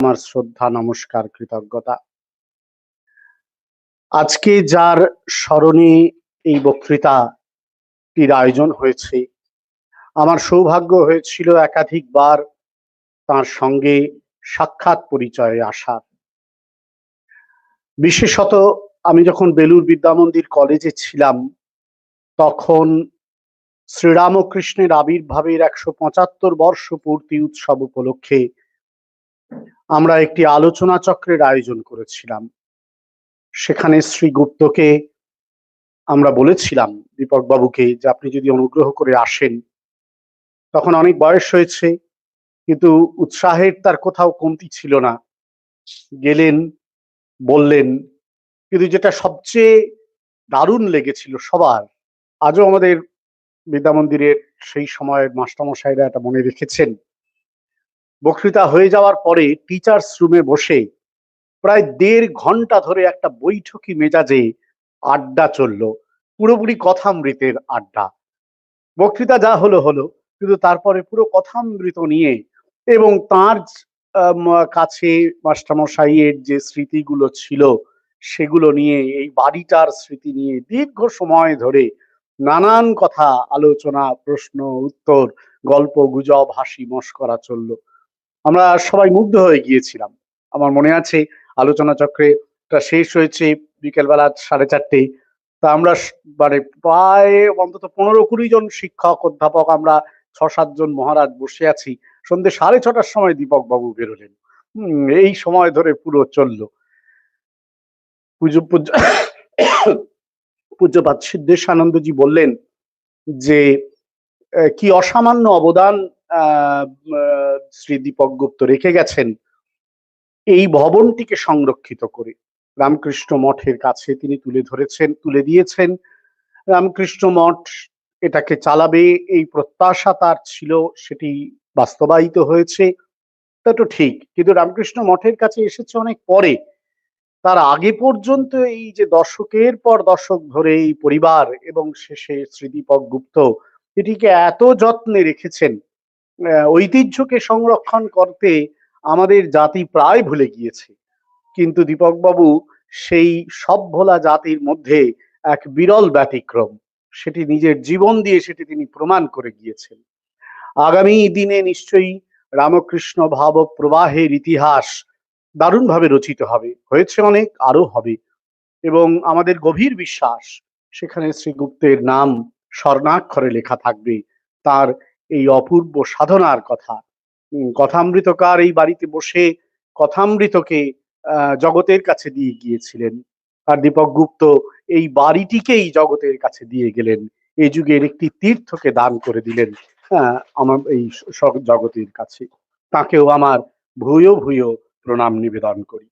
আমার শ্রদ্ধা, নমস্কার, কৃতজ্ঞতা। আজকে যার স্মরণে এই বক্তৃতাটির আয়োজন হয়েছে, আমার সৌভাগ্য হয়েছিল একাধিকবার তার সঙ্গে সাক্ষাৎ পরিচয়ে আসার। বিশেষত আমি যখন বেলুড় বিদ্যামন্দির কলেজে ছিলাম, তখন শ্রীরামকৃষ্ণের আবির্ভাবের ১৭৫ বর্ষ পূর্তি উৎসব উপলক্ষে আমরা একটি আলোচনা চক্রের আয়োজন করেছিলাম। সেখানে শ্রী গুপ্তকে আমরা বলেছিলাম, দীপক বাবুকে, যে আপনি যদি অনুগ্রহ করে আসেন। তখন অনেক বয়স হয়েছে, কিন্তু উৎসাহের তার কোথাও কমতি ছিল না। গেলেন, বললেন। কিন্তু যেটা সবচেয়ে দারুণ লেগেছিল সবার, আজও আমাদের বিদ্যামন্দিরের সেই সময়ের মাস্টারমশাইরা এটা মনে রেখেছেন, বক্তৃতা হয়ে যাওয়ার পরে টিচার্স রুমে বসে প্রায় ১.৫ ঘন্টা ধরে একটা বৈঠকি মেজাজে আড্ডা চলল, পুরোপুরি কথামৃতের আড্ডা। বক্তৃতা যা হলো হলো, কিন্তু তারপরে পুরো কথামৃত নিয়ে এবং তার কাছে মাস্টারমশাইয়ের যে স্মৃতিগুলো ছিল সেগুলো নিয়ে, এই বাড়িটার স্মৃতি নিয়ে দীর্ঘ সময় ধরে নানান কথা আলোচনা, প্রশ্ন উত্তর, গল্প গুজব, হাসি মশকরা চলল। আমরা সবাই মুগ্ধ হয়ে গিয়েছিলাম। আমার মনে আছে আলোচনা চক্রে শেষ হয়েছে বিকেলবেলা 4:30। তা আমরা মানে প্রায় অন্তত 15-20 জন শিক্ষক অধ্যাপক, আমরা 6-7 জন মহারাজ বসে আছি। সন্ধ্যে 6:30টার সময় দীপক বাবু বেরোলেন। এই সময় ধরে পুরো চলল। পূজ্যপাদ সিদ্ধেশানন্দজি বললেন যে কি অসামান্য অবদান শ্রী দীপক গুপ্ত রেখে গেছেন এই ভবনটিকে সংরক্ষিত করে। রামকৃষ্ণ মঠের কাছে তিনি তুলে দিয়েছেন। রামকৃষ্ণ মঠ এটাকে চালাবে, এই প্রত্যাশা তার ছিল, সেটি বাস্তবায়িত হয়েছে। তা তো ঠিক, কিন্তু রামকৃষ্ণ মঠের কাছে এসেছে অনেক পরে। তার আগে পর্যন্ত এই যে দশকের পর দশক ধরে এই পরিবার এবং শেষে শ্রীদীপক গুপ্ত এটিকে এত যত্নে রেখেছেন, ঐতিহ্যকে সংরক্ষণ করতে আমাদের জাতি প্রায় ভুলে গিয়েছে। কিন্তু দীপকবাবু সেই সব ভোলা জাতির মধ্যে এক বিরল ব্যতিক্রম। সেটি নিজের জীবন দিয়ে সেটি তিনি প্রমাণ করে গিয়েছেন। আগামী দিনে নিশ্চয়ই রামকৃষ্ণ ভাব প্রবাহের ইতিহাস দারুণভাবে রচিত হবে, হয়েছে অনেক, আরো হবে। এবং আমাদের গভীর বিশ্বাস সেখানে শ্রীগুপ্তের নাম স্বর্ণাক্ষরে লেখা থাকবে, তার এই অপূর্ব সাধনার কথা। কথামৃতকার এই বাড়িতে বসে কথামৃতকে জগতের কাছে দিয়ে গিয়েছিলেন, আর দীপক গুপ্ত এই বাড়িটিকেই জগতের কাছে দিয়ে গেলেন। এই যুগের একটি তীর্থকে দান করে দিলেন আমার এই জগতের কাছে। তাকেও আমার ভূয়ো ভূয়ো প্রণাম নিবেদন করি।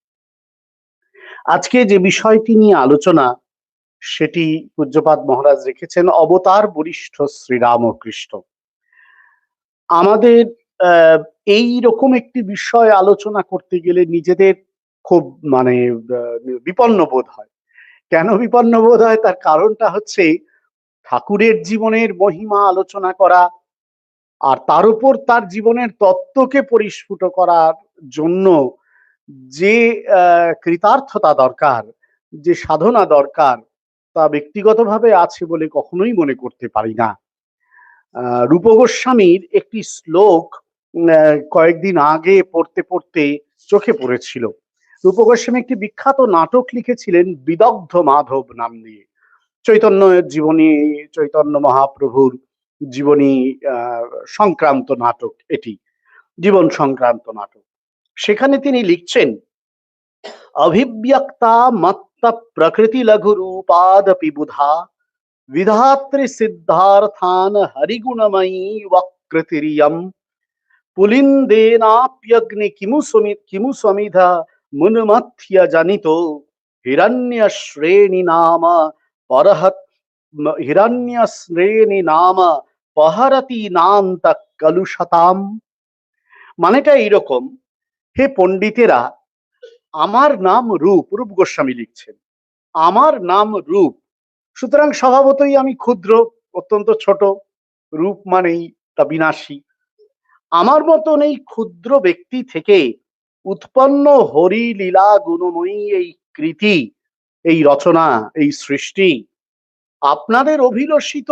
আজকে যে বিষয়টি নিয়ে আলোচনা, সেটি পূজ্যপাদ মহারাজ রেখেছেন অবতার বরিষ্ঠ শ্রীরামকৃষ্ণ। আমাদের এই রকম একটি বিষয় আলোচনা করতে গেলে নিজেদের খুব মানে বিপন্ন বোধ হয়। কেন বিপন্ন বোধ হয়? তার কারণটা হচ্ছে ঠাকুরের জীবনের মহিমা আলোচনা করা, আর তার উপর তার জীবনের তত্ত্বকে পরিস্ফুট করার জন্য যে কৃতার্থতা দরকার, যে সাধনা দরকার, তা ব্যক্তিগতভাবে আছে বলে কখনোই মনে করতে পারি না। রূপ গোস্বামীর একটি শ্লোক কয়েকদিন আগে পড়তে পড়তে চোখে পড়েছিল। রূপ গোস্বামী একটি বিখ্যাত নাটক লিখেছিলেন বিদগ্ধ মাধব নাম দিয়ে। চৈতন্যের জীবনী, চৈতন্য মহাপ্রভুর জীবনী সংক্রান্ত নাটক, এটি জীবন সংক্রান্ত নাটক। সেখানে তিনি লিখছেন, অভিব্যক্তা মত্ত প্রকৃতি লঘু রূপাদপি বুধা विधात्री सिद्धार्थान हरिगुणमयी वक्रतिरियम पुलिंदेनाप्यग्नि किमु समिध मुन्मथ्य जनितो हिरण्य श्रेणी नाम परहत हिरण्य श्रेणी नाम पहरति नान्त कलुषताम। মানেটা এইরকম, হে পণ্ডিতেরা, আমার নাম রূপ। রূপ গোস্বামী লিখছেন, আমার নাম রূপ, সুতরাং স্বভাবতই আমি ক্ষুদ্র, অত্যন্ত ছোট। রূপ মানেই তা বিনাশী। আমার মতন এই ক্ষুদ্র ব্যক্তি থেকে উৎপন্ন হরি লীলা গুণময়ী এই কৃতি, এই রচনা, এই সৃষ্টি আপনাদের অভিলষিত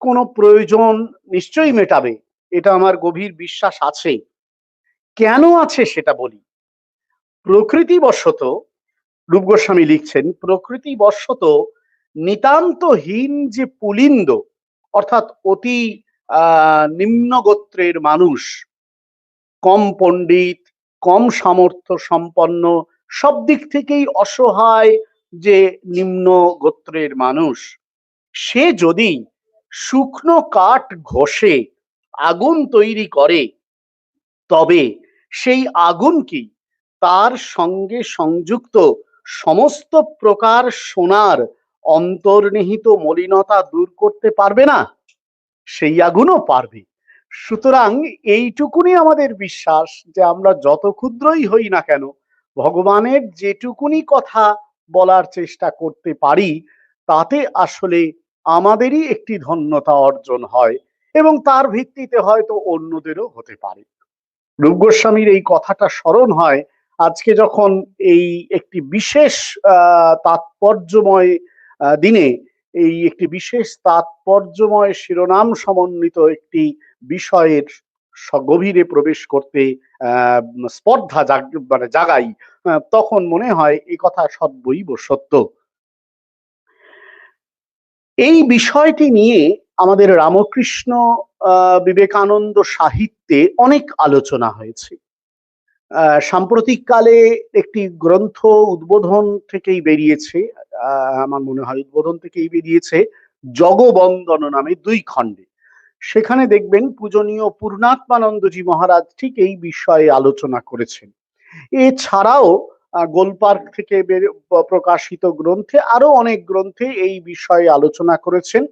কোনো প্রয়োজন নিশ্চয়ই মেটাবে, এটা আমার গভীর বিশ্বাস আছে। কেন আছে সেটা বলি। প্রকৃতিবশত, রূপ গোস্বামী লিখছেন, প্রকৃতিবশত নিতান্তহীন যে পুলিন্দ, অর্থাৎ অতি নিম্ন গোত্রের মানুষ, কম পণ্ডিত, কম সামর্থ্য সম্পন্ন, সব দিক থেকেই অসহায় যে নিম্ন গোত্রের মানুষ, সে যদি শুকনো কাঠ ঘষে আগুন তৈরি করে, তবে সেই আগুন কি তার সঙ্গে সংযুক্ত সমস্ত প্রকার সোনার অন্তর্নিহিত মলিনতা দূর করতে পারবে না? সেই আগুনও পারবে। সুতরাং এইটুকুনি আমাদের বিশ্বাস যে আমরা যত ক্ষুদ্রই হই না কেন, ভগবানের যেটুকুনি কথা বলার চেষ্টা করতে পারি, তাতে আসলে আমাদেরই একটি ধন্যতা অর্জন হয়, এবং তার ভিত্তিতে হয়তো অন্যদেরও হতে পারে। রূপ গোস্বামীর এই কথাটা স্মরণ হয় আজকে যখন এই একটি বিশেষ তাৎপর্যময় দিনে, এই একটি বিশেষ তাৎপর্যময় শিরোনাম সমন্বিত একটি বিষয়ের গভীরে প্রবেশ করতে স্পর্ধা জাগাই, তখন মনে হয় এই কথা সদ্বৈব সত্য। এই বিষয়টি নিয়ে আমাদের রামকৃষ্ণ বিবেকানন্দ সাহিত্যে অনেক আলোচনা হয়েছে। সাম্প্রতিককালে একটি গ্রন্থ উদ্বোধন থেকেই বেরিয়েছে, আমার মনে হয় উদ্বোধন থেকেই বেরিয়েছে, জগবন্দন নামে 2 খণ্ডে। সেখানে দেখবেন পূজনীয় পূর্ণাত্মানন্দজি মহারাজ ঠিক এই বিষয়ে আলোচনা করেছেন। এছাড়াও গোলপার্ক থেকে প্রকাশিত গ্রন্থে, আরো অনেক গ্রন্থে এই বিষয়ে আলোচনা করেছেন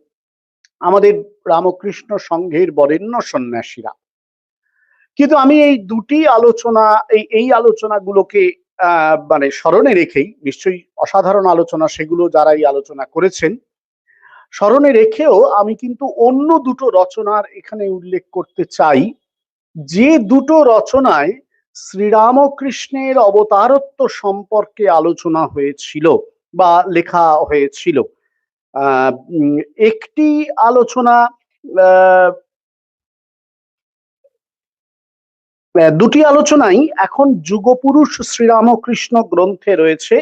আমাদের রামকৃষ্ণ সংঘের বরেণ্য সন্ন্যাসীরা। কিন্তু আমি এই দুটি আলোচনা, এই আলোচনাগুলোকে মানে স্মরণে রেখেই, নিশ্চয়ই অসাধারণ আলোচনা সেগুলো যারা এই আলোচনা করেছেন, স্মরণে রেখেও আমি কিন্তু অন্য দুটো রচনার এখানে উল্লেখ করতে চাই, যে দুটো রচনায় শ্রীরামকৃষ্ণের অবতারত্ব সম্পর্কে আলোচনা হয়েছিল বা লেখা হয়েছিল। একটি আলোচনা, দুটি আলোচনাই এখন যুগপুরুষ শ্রীরামকৃষ্ণ গ্রন্থে রয়েছে,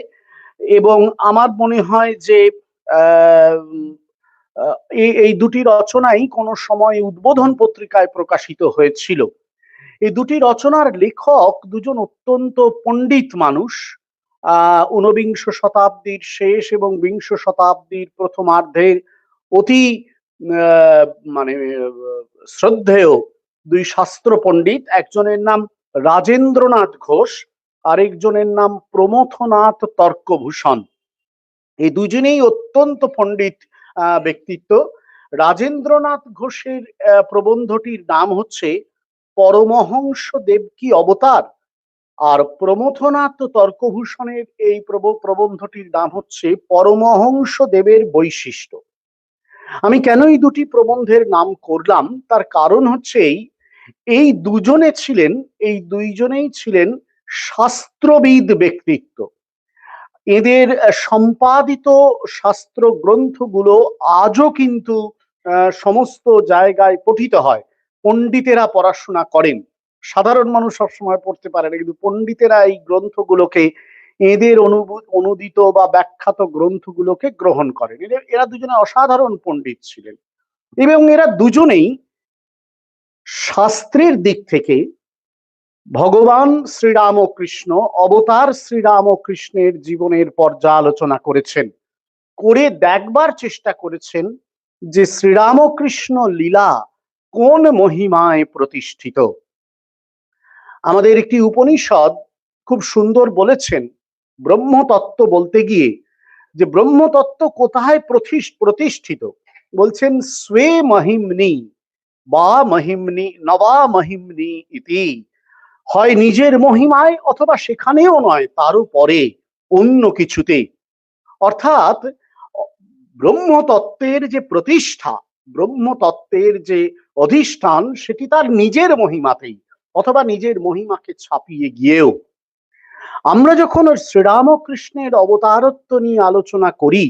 এবং আমার মনে হয় যে এই দুটি রচনাই কোনো সময় উদ্বোধন পত্রিকায় প্রকাশিত হয়েছিল। এই দুটি রচনার লেখক দুজন অত্যন্ত পণ্ডিত মানুষ, 19বিংশ শতাব্দীর শেষ এবং বিংশ শতাব্দীর প্রথমার্ধের অতি মানে শ্রদ্ধেয় 2 শাস্ত্র পণ্ডিত। একজনের নাম রাজেন্দ্রনাথ ঘোষ, আরেকজনের নাম প্রমথনাথ তর্কভূষণ। এই দুজনেই অত্যন্ত পণ্ডিত ব্যক্তিত্ব। রাজেন্দ্রনাথ ঘোষের প্রবন্ধটির নাম হচ্ছে পরমহংস দেব কি অবতার, আর প্রমথনাথ তর্কভূষণের এই প্রবন্ধটির নাম হচ্ছে পরমহংস দেবের বৈশিষ্ট্য। আমি কেন এই দুটি প্রবন্ধের নাম করলাম, তার কারণ হচ্ছে এই দুইজনেই ছিলেন শাস্ত্রবিদ ব্যক্তিত্ব। এদের সম্পাদিত শাস্ত্র গ্রন্থগুলো আজও কিন্তু সমস্ত জায়গায় পঠিত হয়। পণ্ডিতেরা পড়াশোনা করেন, সাধারণ মানুষ সবসময় পড়তে পারে না, কিন্তু পণ্ডিতেরা এই গ্রন্থগুলোকে, এদের অনুদিত বা ব্যাখ্যাত গ্রন্থগুলোকে গ্রহণ করেন। এরা দুজনে অসাধারণ পণ্ডিত ছিলেন, এবং এরা দুজনেই শাস্ত্রের দিক থেকে ভগবান শ্রীরামকৃষ্ণ, অবতার শ্রীরামকৃষ্ণের জীবনের পর্যালোচনা করেছেন, করে দেখবার চেষ্টা করেছেন যে শ্রীরামকৃষ্ণ লীলা কোন মহিমায় প্রতিষ্ঠিত। আমাদের একটি উপনিষদ খুব সুন্দর বলেছেন ব্রহ্মতত্ত্ব বলতে গিয়ে, যে ব্রহ্মতত্ত্ব কোথায় প্রতিষ্ঠিত, বলছেন স্বে মহিমনি বা মহিমনি নবা মহিমনি ইতি, হয় নিজের মহিমায় অথবা সেখানেও নয়, তারও পরে অন্য কিছুতে। অর্থাৎ ব্রহ্মতত্ত্বের যে প্রতিষ্ঠা, ব্রহ্মতত্ত্বের যে অধিষ্ঠান, সেটি তার নিজের মহিমাতেই, অথবা নিজের মহিমাকে ছাপিয়ে গিয়েও। আমরা যখন শ্রীরামকৃষ্ণের অবতারত্ব নিয়ে আলোচনা করি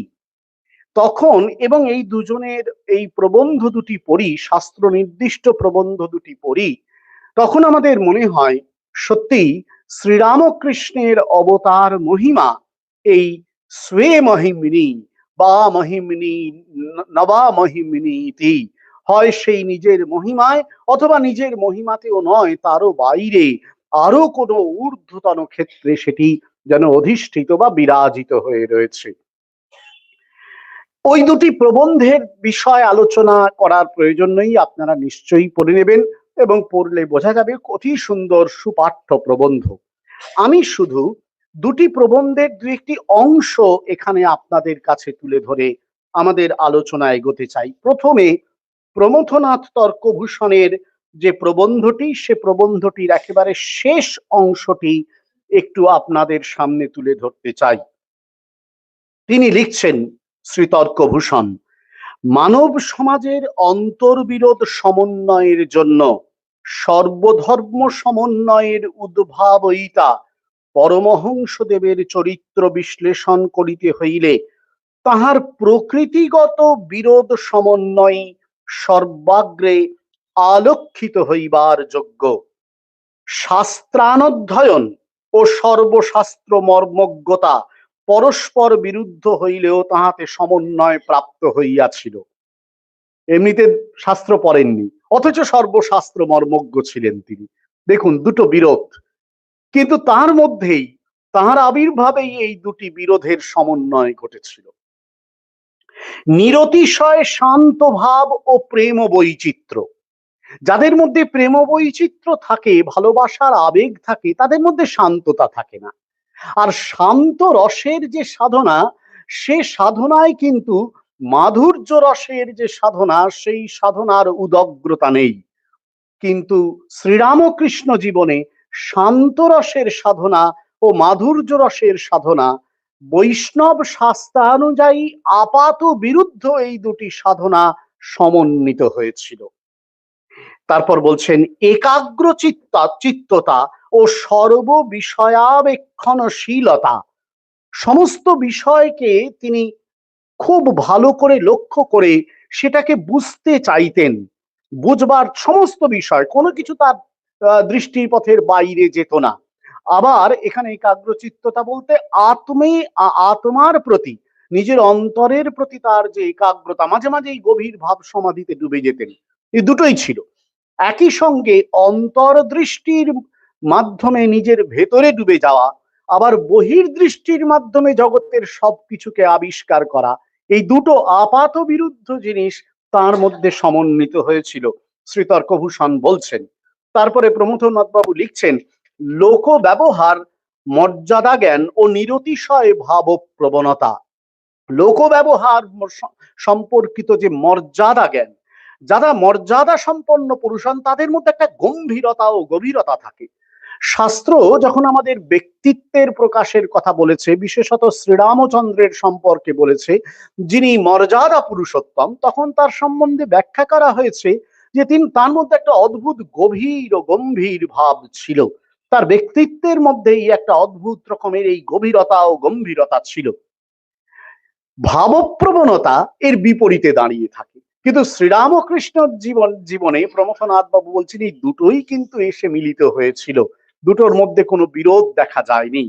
তখন, এবং এই দুজনের এই প্রবন্ধ দুটি পড়ি, শাস্ত্র নির্দিষ্ট প্রবন্ধ দুটি পড়ি, তখন আমাদের মনে হয় সত্যি শ্রীরামকৃষ্ণের অবতার মহিমা এই স্বে মহিমিনী বা মহিমিনী নবা মহিমিনী ইতি, হয় সেই নিজের মহিমায় অথবা নিজের মহিমাতেও নয়, তারও বাইরে আরো কোনো ঊর্ধ্বতন ক্ষেত্রে সেটি যেন অধিষ্ঠিত বা বিরাজিত হয়ে রয়েছে। ওই দুটি প্রবন্ধের বিষয় আলোচনা করার প্রয়োজন নেই, আপনারা নিশ্চয়ই পড়ে নেবেন এবং পড়লে বোঝা যাবে অতি সুন্দর সুপাঠ্য প্রবন্ধ। আমি শুধু দুটি প্রবন্ধের দু একটি অংশ এখানে আপনাদের কাছে তুলে ধরে আমাদের আলোচনা এগোতে চাই। প্রথমে প্রমথনাথ তর্কভূষণের যে প্রবন্ধটি, সে প্রবন্ধটির একেবারে শেষ অংশটি একটু আপনাদের সামনে তুলে ধরতে চাই। তিনি লিখছেন, শ্রী তর্কভূষণ, মানব সমাজের অন্তর্বিরোধ সমন্বয়ের জন্য সর্বধর্ম সমন্বয়ের উদ্ভাবয়িতা পরমহংসদেবের চরিত্র বিশ্লেষণ করিতে হইলে তাহার প্রকৃতিগত বিরোধ সমন্বয় সর্বাগ্রে আলক্ষিত হইবার যোগ্য। শাস্ত্রানধ্যয়ন ও সর্বশাস্ত্র মর্মজ্ঞতা পরস্পর বিরুদ্ধ হইলেও তাহাতে সমন্বয় প্রাপ্ত হইয়াছিল। এমনিতে শাস্ত্র পড়েননি, অথচ সর্বশাস্ত্র মর্মজ্ঞ ছিলেন তিনি। দেখুন, দুটো বিরোধ, কিন্তু তার মধ্যেই, তাহার আবির্ভাবেই এই দুটি বিরোধের সমন্বয় ঘটেছিল। নিরতিশয় শান্ত ভাব ও প্রেম বৈচিত্র্য, যাদের মধ্যে প্রেম বৈচিত্র্য থাকে, ভালোবাসার আবেগ থাকে, তাদের মধ্যে শান্ততা থাকে না। আর শান্ত রসের যে সাধনা, সে সাধনায় কিন্তু মাধুর্য রসের যে সাধনা, সেই সাধনার উদগ্রতা নেই। কিন্তু শ্রীরামকৃষ্ণ জীবনে শান্ত রসের সাধনা ও মাধুর্য রসের সাধনা, বৈষ্ণব শাস্ত্রানুযায়ী আপাত বিরুদ্ধ এই দুটি সাধনা সমন্বিত হয়েছিল। তারপর বলছেন, একাগ্র চিত্ততা ও সর্ববিষয়াবেক্ষণশীলতা, সমস্ত বিষয়কে তিনি খুব ভালো করে লক্ষ্য করে সেটাকে বুঝতে চাইতেন, বুঝবার সমস্ত বিষয়, কোনো কিছু তার দৃষ্টির পথের বাইরে যেত না। আবার এখানে একাগ্রচিত্ততা বলতে আত্মার প্রতি, নিজের অন্তরের প্রতি তার যে একাগ্রতা, মাঝে মাঝে এই গভীর ভাব সমাধিতে ডুবে যেতেন, এই দুটোই ছিল। একই সঙ্গে অন্তর্দৃষ্টির মাধ্যমে নিজের ভেতরে ডুবে যাওয়া, আবার বহির্দৃষ্টির মাধ্যমে জগতের সবকিছুকে আবিষ্কার করা, এই দুটো আপাত বিরুদ্ধ জিনিস তার মধ্যে সমন্বিত হয়েছিল, শ্রী তর্কভূষণ বলছেন। তারপরে প্রমথনাথ বাবু লিখছেন, লোক ব্যবহার, মর্যাদা জ্ঞান ও নিরতিশয় ভাব প্রবণতা। লোক ব্যবহার সম্পর্কিত যে মর্যাদা জ্ঞান, যারা মর্যাদা সম্পন্ন পুরুষ হন, তাদের মধ্যে একটা গম্ভীরতা ও গভীরতা থাকে। শাস্ত্র যখন আমাদের ব্যক্তিত্বের প্রকাশের কথা বলেছে, বিশেষত শ্রীরামচন্দ্রের সম্পর্কে বলেছে, যিনি মর্যাদা পুরুষোত্তম, তখন তার সম্বন্ধে ব্যাখ্যা করা হয়েছে যে তার মধ্যে একটা অদ্ভুত গভীর ও গম্ভীর ভাব ছিল, তার ব্যক্তিত্বের মধ্যেই একটা অদ্ভুত রকমের এই গভীরতা ও গম্ভীরতা ছিল। ভাবপ্রবণতা এর বিপরীতে দাঁড়িয়ে থাকে। কিন্তু শ্রীরামকৃষ্ণর জীবনে প্রমথনাথ বাবু বলছেন, এই দুটোই কিন্তু এসে মিলিত হয়েছিল, দুটোর মধ্যে কোনো বিরোধ দেখা যায়নি।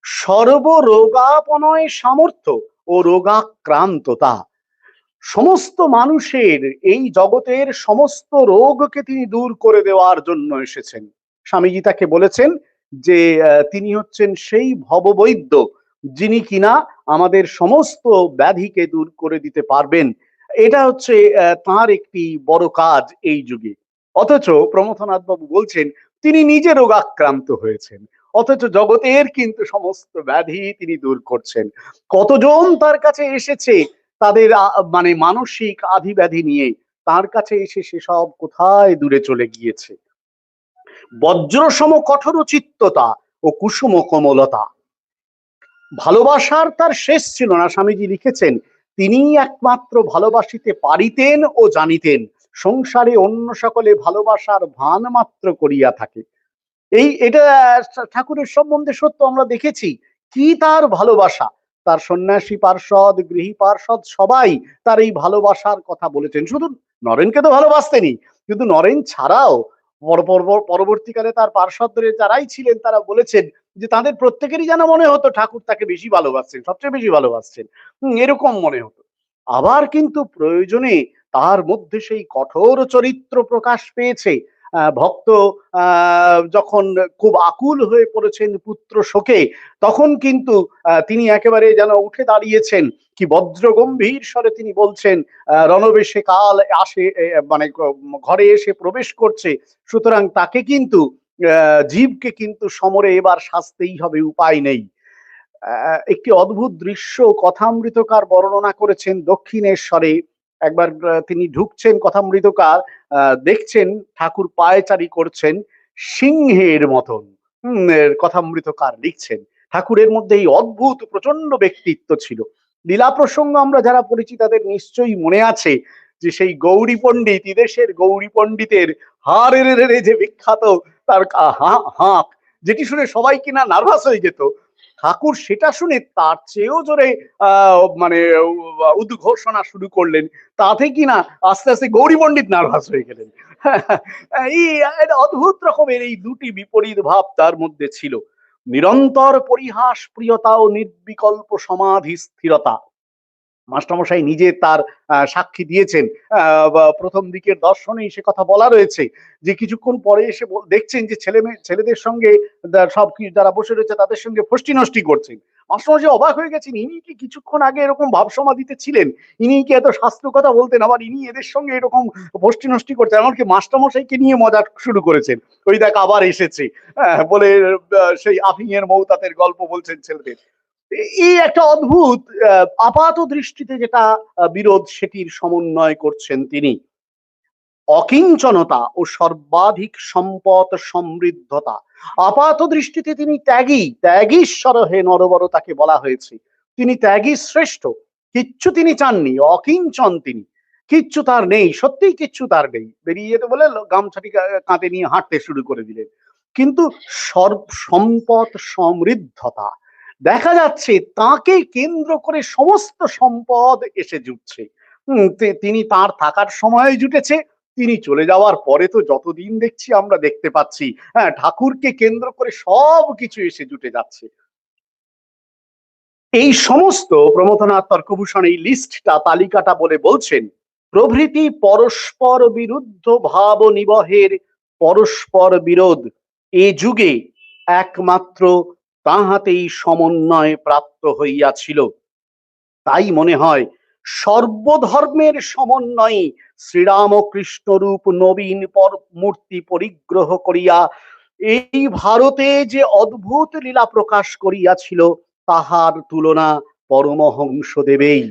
সর্বরোগাপনয় সামর্থ্য ও রোগাক্রান্ততা, সমস্ত মানুষের, এই জগতের সমস্ত রোগকে তিনি দূর করে দেওয়ার জন্য এসেছেন। স্বামীজি তাকে বলেছেন যে তিনি হচ্ছেন সেই ভববৈদ্য, যিনি কিনা আমাদের সমস্ত ব্যাধিকে দূর করে দিতে পারবেন। এটা হচ্ছে তার একটি বড় কাজ এই যুগে। অথচ প্রমথনাথ বাবু বলছেন তিনি নিজে রোগাক্রান্ত হয়েছেন, অথচ জগতের কিন্তু সমস্ত ব্যাধি তিনি দূর করছেন। কতজন তার কাছে এসেছে তাদের মানে মানসিক আধি ব্যাধি নিয়ে, তার কাছে এসে সেসব কোথায় দূরে চলে গিয়েছে। বজ্রসম কঠোর চিত্ততা ও কুসুম কোমলতা, ভালোবাসার তার শেষ ছিল না। স্বামীজি লিখেছেন, তিনি একমাত্র ভালোবাসিতে পারিতেন ও জানিতেন, সংসারে অন্য সকলে ভালোবাসার ভান মাত্র করিয়া থাকে। এটা ঠাকুরের সম্বন্ধে সত্য আমরা দেখেছি। কি তার ভালোবাসা, তার সন্ন্যাসী পার্ষদ, গৃহী পার্ষদ সবাই তার এই ভালোবাসার কথা বলেছেন। শুধু নরেনকে তো ভালোবাসতেনই, কিন্তু নরেন ছাড়াও পরবর্তীকালে তার পার্ষদদের যারাই ছিলেন তারা বলেছেন যে তাদের প্রত্যেকেরই যেন মনে হতো ঠাকুর তাকে বেশি ভালোবাসছেন, সবচেয়ে বেশি ভালোবাসছেন, এরকম মনে হতো। আবার কিন্তু প্রয়োজনে তার মধ্যে সেই কঠোর চরিত্র প্রকাশ পেয়েছে। ভক্ত যখন খুব আকুল হয়ে পড়েছেন পুত্র শোকে, তখন কিন্তু তিনি একেবারে যেন উঠে দাঁড়িয়েছেন, কি বজ্র গম্ভীর স্বরে তিনি বলছেন, রণবেশে কাল আসে, মানে ঘরে এসে প্রবেশ করছে, সুতরাং তাকে কিন্তু জীবকে কিন্তু সমরে এবার শাস্তেই হবে, উপায় নেই। একটি অদ্ভুত দৃশ্য কথামৃতকার বর্ণনা করেছেন দক্ষিণেশ্বরে। একবার তিনি ঢুকছেন কথামৃতকার, দেখছেন ঠাকুর পায়চারি করছেন সিংহের মতন। কথামৃতকার লিখছেন ঠাকুরের মধ্যে এই অদ্ভুত প্রচন্ড ব্যক্তিত্ব ছিল। লীলা প্রসঙ্গ আমরা যারা পড়েছি তাদের নিশ্চয়ই মনে আছে যে সেই গৌরী পণ্ডিত, দেশের গৌরী পণ্ডিতের হারের যে বিখ্যাত তার হাঁক, যেটি শুনে সবাই কিনা নার্ভাস হয়ে যেত, ঠাকুর সেটা শুনে তার চেয়েও জোরে মানে উদ্ঘোষণা শুরু করলেন, তাতে কিনা আস্তে আস্তে গৌরী পণ্ডিত নার্ভাস হয়ে গেলেন। এই অদ্ভুত রকমের এই দুটি বিপরীত ভাব তার মধ্যে ছিল। নিরন্তর পরিহাস প্রিয়তা ও নির্বিকল্প সমাধি স্থিরতা। মাস্টারমশাই নিজে তার সাক্ষী দিয়েছেন। প্রথম দিকের দর্শনে সে কথা বলা রয়েছে যে কিছুক্ষণ পরে এসে দেখছেন যে ছেলেদের সঙ্গে সব যারা বসে রয়েছে তাদের সঙ্গে ফষ্টি নষ্টি করছেন। মাস্টারমশাই অবাক হয়ে গেছেন, ইনি কি কিছুক্ষণ আগে এরকম ভাব সমাধিতে ছিলেন? ইনি কি এত শাস্ত্র কথা বলতেন, আবার ইনি এদের সঙ্গে এরকম ফষ্টি নষ্টি করছেন? এমনকি মাস্টারমশাইকে নিয়ে মজা শুরু করেছেন, ওই দেখ আবার এসেছে বলে সেই আফিং এর মৌতাতের গল্প বলছেন ছেলেদের। এই একটা অদ্ভুত আপাত দৃষ্টিতে যেটা বিরোধ, সেটির সমন্বয় করছেন তিনি। অকিঞ্চনতা ও সর্বাধিক সম্পদ সমৃদ্ধতা। আপাত দৃষ্টিতে তিনি ত্যাগীশ্বর হে নরবর তাকে বলা হয়েছে। তিনি ত্যাগী শ্রেষ্ঠ, কিচ্ছু তিনি চাননি, অকিঞ্চন তিনি, কিচ্ছু তার নেই, সত্যিই কিচ্ছু তার নেই। বেরিয়ে যেতে বলে গামছাটি কাঁধে নিয়ে হাঁটতে শুরু করে দিলেন। কিন্তু সম্পদ সমৃদ্ধতা, দেখা যাচ্ছে তাকে কেন্দ্র করে সমস্ত সম্পদ এসে জুটছে। তিনি তার থাকার সময় জুটেছে, তিনি চলে যাওয়ার পরে তো যতদিন দেখছি আমরা দেখতে পাচ্ছি, হ্যাঁ, ঠাকুরকে কেন্দ্র করে সব কিছু এসে জুটে যাচ্ছে। এই সমস্ত প্রমথনাথ তর্কভূষণ এই লিস্টটা, তালিকাটা বলে বলছেন, প্রভৃতি পরস্পর বিরুদ্ধ ভাব নিবহের পরস্পর বিরোধ এ যুগে একমাত্র তাহাতেই সমন্বয় প্রাপ্ত হইয়াছিল। তাই মনে হয় সর্বধর্মের সমন্বয়ে শ্রীরামকৃষ্ণ রূপ নবীন মূর্তি পরিগ্রহ করিয়া এই ভারতে যে অদ্ভুত লীলা প্রকাশ করিয়াছিল, তাহার তুলনা পরমহংস দেবেই।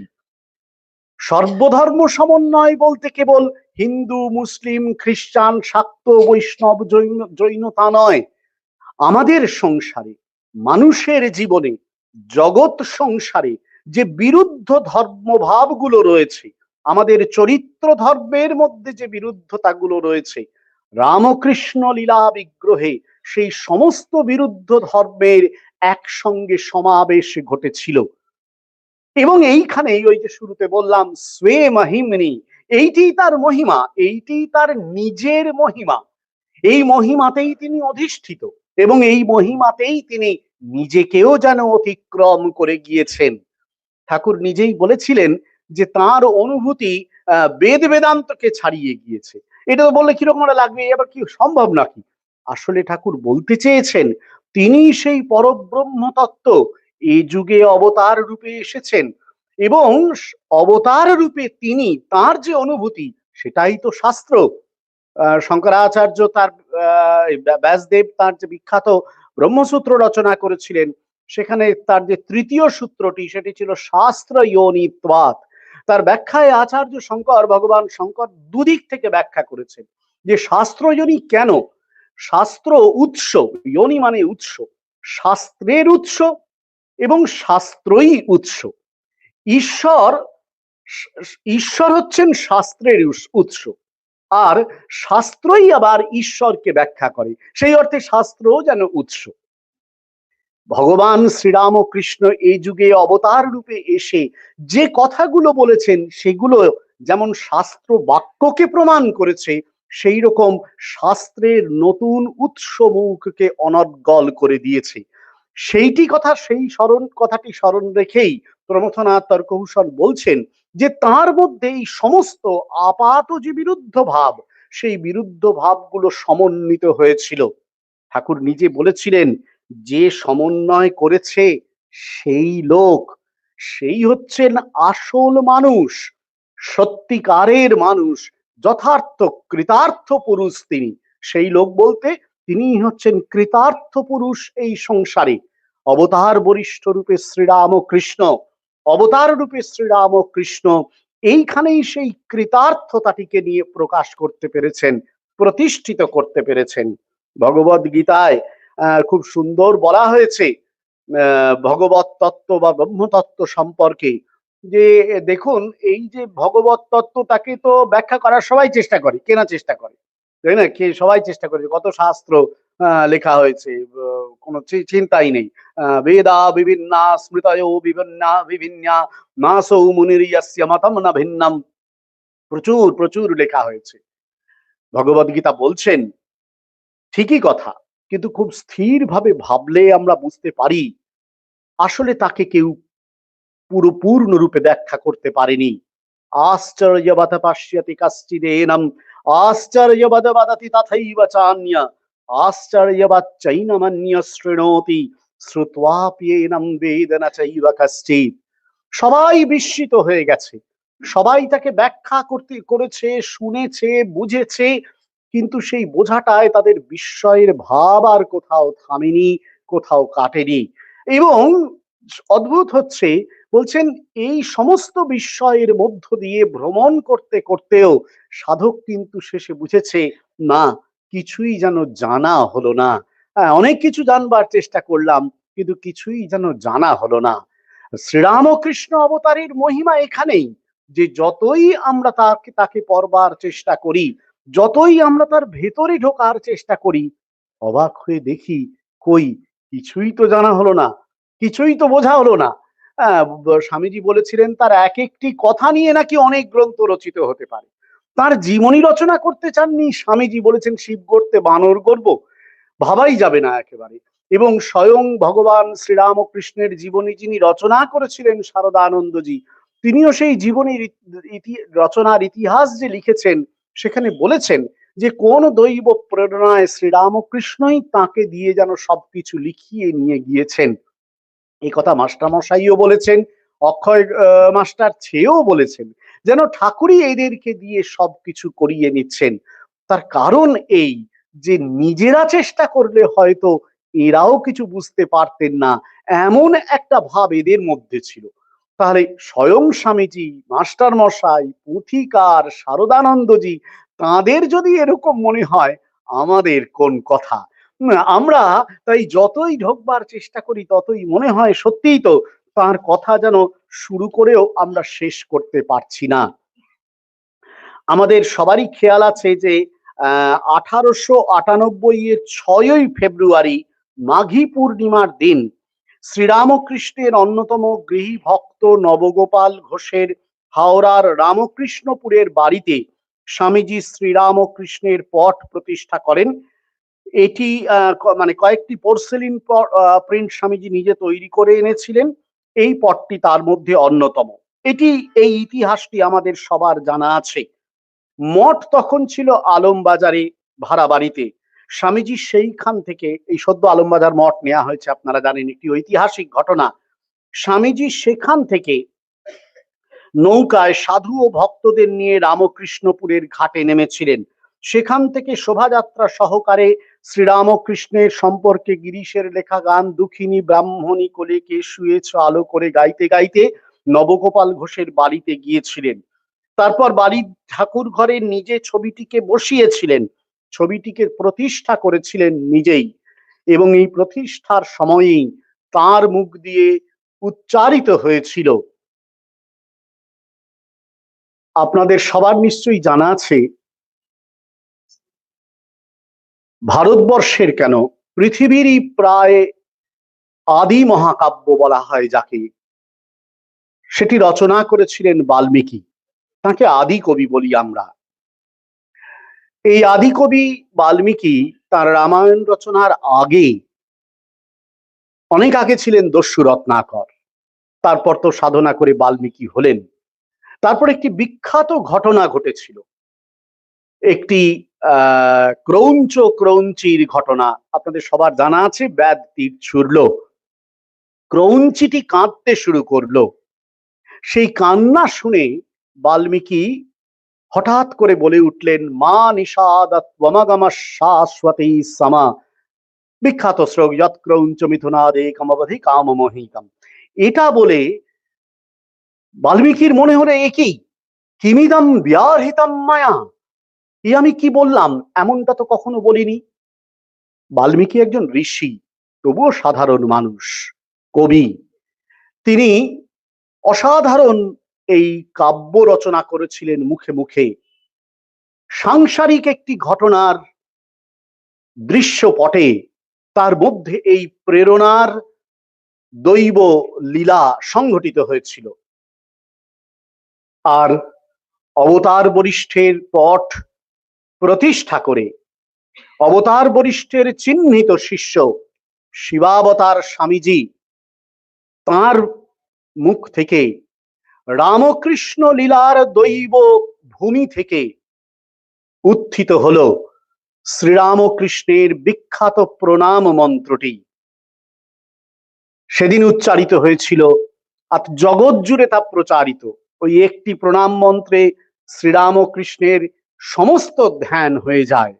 সর্বধর্ম সমন্বয় বলতে কেবল হিন্দু, মুসলিম, খ্রিস্টান, শাক্ত, বৈষ্ণব, জৈন তা নয়। আমাদের সংসারে, মানুষের জীবনে, জগৎ সংসারে যে বিরুদ্ধ ধর্মভাবগুলো রয়েছে, আমাদের চরিত্র ধর্মের মধ্যে যে বিরুদ্ধতাগুলো রয়েছে, রামকৃষ্ণ লীলা বিগ্রহে সেই সমস্ত বিরুদ্ধ ধর্মের একসঙ্গে সমাবেশ ঘটেছিল। এবং এইখানে ওই যে শুরুতে বললাম স্বে মহিমনি, এইটি তার মহিমা, এইটি তার নিজের মহিমা। এই মহিমাতেই তিনি অধিষ্ঠিত এবং এই মহিমাতেই তিনি নিজেকেও যেন অতিক্রম করে গিয়েছেন। ঠাকুর নিজেই বলেছিলেন যে তার অনুভূতি বেদ বেদান্তকে ছাড়িয়ে গিয়েছে। এটা তো বললে কিরকম লাগবে, এবার কি সম্ভব নাকি? আসলে ঠাকুর বলতে চেয়েছেন তিনি সেই পরব্রহ্ম তত্ত্ব এই যুগে অবতার রূপে এসেছেন, এবং অবতার রূপে তিনি তার যে অনুভূতি সেটাই তো শাস্ত্র। শঙ্করাচার্য তার ব্যাসদেব তার যে বিখ্যাত ব্রহ্মসূত্র রচনা করেছিলেন, সেখানে তার যে তৃতীয় সূত্রটি সেটি ছিল শাস্ত্র যোনিত্বাৎ। তার ব্যাখ্যায় আচার্য শঙ্কর, ভগবান শঙ্কর দুদিক থেকে ব্যাখ্যা করেছেন যে শাস্ত্রজনী কেন। শাস্ত্র উৎস, যোনি মানে উৎস, শাস্ত্রের উৎস এবং শাস্ত্রই উৎস। ঈশ্বর ঈশ্বর হচ্ছেন শাস্ত্রের উৎস, আর শাস্ত্রই আবার ঈশ্বরকে ব্যাখ্যা করে, সেই অর্থে শাস্ত্রও যেন উৎস। ভগবান শ্রীরামকৃষ্ণ এই যুগে অবতার রূপে এসে যে কথাগুলো বলেছেন সেগুলো যেমন শাস্ত্র বাক্যকে প্রমাণ করেছে, সেই রকম শাস্ত্রের নতুন উৎস মুখকে অনর্গল করে দিয়েছে। সেই কথাটি স্মরণ রেখেই প্রমথনাথ তর্কভূষণ বলছেন যে তার মধ্যে এই সমস্ত আপাত যে বিরুদ্ধ ভাব, সেই বিরুদ্ধ ভাবগুলো সমন্বিত হয়েছিল। ঠাকুর নিজে বলেছিলেন, যে সমন্বয় করেছে সেই লোক, সেই হচ্ছেন আসল মানুষ, সত্যিকারের মানুষ, যথার্থ কৃতার্থ পুরুষ তিনি। সেই লোক বলতে তিনি হচ্ছেন কৃতার্থ পুরুষ এই সংসারে। অবতার বরিষ্ঠ রূপে শ্রীরামকৃষ্ণ, অবতার রূপে শ্রীরামকৃষ্ণ এইখানেই সেই কৃতার্থতাটিকে নিয়ে প্রকাশ করতে পেরেছেন, প্রতিষ্ঠিত করতে পেরেছেন। ভগবদ গীতায় খুব সুন্দর বলা হয়েছে ভগবত তত্ত্ব বা ব্রহ্মতত্ত্ব সম্পর্কে, যে দেখুন এই যে ভগবত তত্ত্ব তাকে তো ব্যাখ্যা করার সবাই চেষ্টা করে, কেনা চেষ্টা করে, তাই না? কে সবাই চেষ্টা করে, কত শাস্ত্র লেখা হয়েছে, কোনো চিন্তাই নেই। বেদা বিভিন্না স্মৃতয় বিভিন্ন বিভিন্না নাসৌ মুনিরিয়স্য মতম না ভিন্নম, প্রচুর প্রচুর লেখা হয়েছে। ভগবদ গীতা বলছেন ঠিকই কথা, কিন্তু খুব স্থিরভাবে ভাবলে আমরা বুঝতে পারি আসলে তাকে কেউ পূর্ণরূপে ব্যাখ্যা করতে পারেনি। আশ্চর্যবৎ পশ্যতি কশ্চিদেনম আশ্চর্যবৎ বদতি তথৈব চান্য আশ্চর্যবৎ চৈনমন্য শৃণোতি শ্রুত্বাপ্যেনম বেদ ন চৈব কশ্চিৎ। সবাই বিস্মিত হয়ে গেছে, সবাই তাকে ব্যাখ্যা করেছে, শুনেছে, বুঝেছে, কিন্তু সেই বোঝাটায় তাদের বিস্ময়ের ভাব আর কোথাও থামেনি, কোথাও কাটেনি। এবং অদ্ভুত হচ্ছে, বলছেন এই সমস্ত বিস্ময়ের মধ্য দিয়ে ভ্রমণ করতে করতেও সাধক কিন্তু শেষে বুঝেছে না, কিছুই যেন জানা হলো না। অনেক কিছু জানবার চেষ্টা করলাম, কিন্তু কিছুই যেন জানা হলো না। শ্রীরামকৃষ্ণ অবতারের মহিমা এখানেই, যে যতই আমরা তাকে পড়বার চেষ্টা করি, যতই আমরা তার ভেতরে ঢোকার চেষ্টা করি, অবাক হয়ে দেখি কই কিছুই তো জানা হলো না, কিছুই তো বোঝা হলো না। স্বামীজি বলেছিলেন তার এক একটি কথা নিয়ে নাকি অনেক গ্রন্থ রচিত হতে পারে। তার জীবনী রচনা করতে চাননি, স্বামীজি বলেছেন শিব গড়তে বানর গড়ব, ভাবাই যাবে না একেবারে। এবং স্বয়ং ভগবান শ্রীরামকৃষ্ণের জীবনী যিনি রচনা করেছিলেন শারদানন্দজি, তিনিও সেই জীবনীর রচনার ইতিহাস যে লিখেছেন, সেখানে বলেছেন যে কোন দৈব প্রেরণায় শ্রীরামকৃষ্ণই তাকে দিয়ে যেন সবকিছু লিখিয়ে নিয়ে গিয়েছেন। এই কথা মাস্টারমশাইও বলেছেন, অক্ষয় মাস্টার ছেয়েও বলেছেন, যেন ঠাকুরই এদেরকে দিয়ে সবকিছু করিয়ে নিচ্ছেন। তার কারণ এই যে নিজেরা চেষ্টা করলে হয়তো এরাও কিছু বুঝতে পারতেন না, এমন একটা ভাব এদের মধ্যে ছিল। তাহলে স্বয়ং স্বামীজি, মাস্টার মশাই, পুথিকার, শারদানন্দজি, তাদের যদি এরকম মনে হয়, আমাদের কোন কথা। আমরা তাই যতই ঢোকবার চেষ্টা করি ততই মনে হয় সত্যিই তো তার কথা যেন শুরু করেও আমরা শেষ করতে পারছি না। আমাদের সবারই খেয়াল আছে যে 1898-এর 6ই ফেব্রুয়ারি মাঘী পূর্ণিমার দিন শ্রীরামকৃষ্ণের অন্যতম গৃহী ভক্ত নবগোপাল ঘোষের হাওড়ার রামকৃষ্ণপুরের বাড়িতে স্বামীজি শ্রীরামকৃষ্ণের পট প্রতিষ্ঠা করেন। এটি মানে কয়েকটি পোর্সেলিন প্রিন্ট স্বামীজি নিজে তৈরি করে এনেছিলেন, এই পটটি তার মধ্যে অন্যতম। এই ইতিহাসটি আমাদের সবার জানা আছে। মঠ তখন ছিল আলমবাজারে ভাড়া বাড়িতে। স্বামীজি সেইখান থেকে, এই সদ্য আলমবাজার মঠ নেওয়া হয়েছে আপনারা জানেন, একটি ঐতিহাসিক ঘটনা। স্বামীজি সেখান থেকে নৌকায় সাধু ও ভক্তদের নিয়ে রামকৃষ্ণপুরের ঘাটে নেমেছিলেন। সেখান থেকে শোভাযাত্রা সহকারে শ্রীরামকৃষ্ণের সম্পর্কে গিরিশের লেখা গান দুঃখিনী ব্রাহ্মণী কোলে কে শুয়েছ আলো করে গাইতে গাইতে নবগোপাল ঘোষের বাড়িতে গিয়েছিলেন। তারপর বাড়ির ঠাকুর ঘরে নিজে ছবিটিকে বসিয়েছিলেন, ছবিটিকে প্রতিষ্ঠা করেছিলেন নিজেই, এবং এই প্রতিষ্ঠার সময়ই তার মুখ দিয়ে উচ্চারিত হয়েছিল, আপনাদের সবার নিশ্চয়ই জানা আছে ভারতবর্ষের কেন, পৃথিবীরই প্রায় আদি মহাকাব্য বলা হয় যাকে, সেটি রচনা করেছিলেন বাল্মীকি। তাকে আদি কবি বলি আমরা। এই আদি কবি বাল্মীকি তার রামায়ণ রচনার আগে, অনেক আগে ছিলেন দস্যু রত্নাকর। তারপর তো সাধনা করে বাল্মীকি হলেন। তারপর একটি বিখ্যাত ঘটনা ঘটেছিল, একটি ক্রৌঞ্চির ঘটনা। আপনাদের সবার জানা আছে, ব্যাদ তীর ছুড়ল, ক্রৌঞ্চিটি কাঁদতে শুরু করলো। সেই কান্না শুনে বাল্মীকি হঠাৎ করে বলে উঠলেন, মা নিষাদত্বমগম শাশ্বতী সমা, বিখ্যাত শ্লোক, যৎ ক্রৌঞ্চ মিথুনাদে কামবধি কামমোহিতম। এটা বলে বাল্মীকির মনে হলো, একই কিমিদম ব্যাহৃতম মায়া, এ আমি কি বললাম, এমনটা তো কখনো বলিনি। বাল্মীকি একজন ঋষি, তবুও সাধারণ মানুষ, কবি। তিনি অসাধারণ এই কাব্য রচনা করেছিলেন মুখে মুখে। সাংসারিক একটি ঘটনার দৃশ্যপটে তার মধ্যে এই প্রেরণার দৈব লীলা সংঘটিত হয়েছিল। আর অবতার বরিষ্ঠের পট প্রতিষ্ঠা করে অবতার বরিষ্ঠের চিহ্নিত শিষ্য শিবাবতার স্বামীজি, তার মুখ থেকে রামকৃষ্ণ লীলার দৈব ভূমি থেকে উত্থিত হলো শ্রীরামকৃষ্ণের বিখ্যাত প্রণাম মন্ত্রটি। সেদিন উচ্চারিত হয়েছিল, আর জগৎ জুড়ে তা প্রচারিত। ওই একটি প্রণাম মন্ত্রে শ্রীরামকৃষ্ণের সমস্ত ধ্যান হয়ে যায়,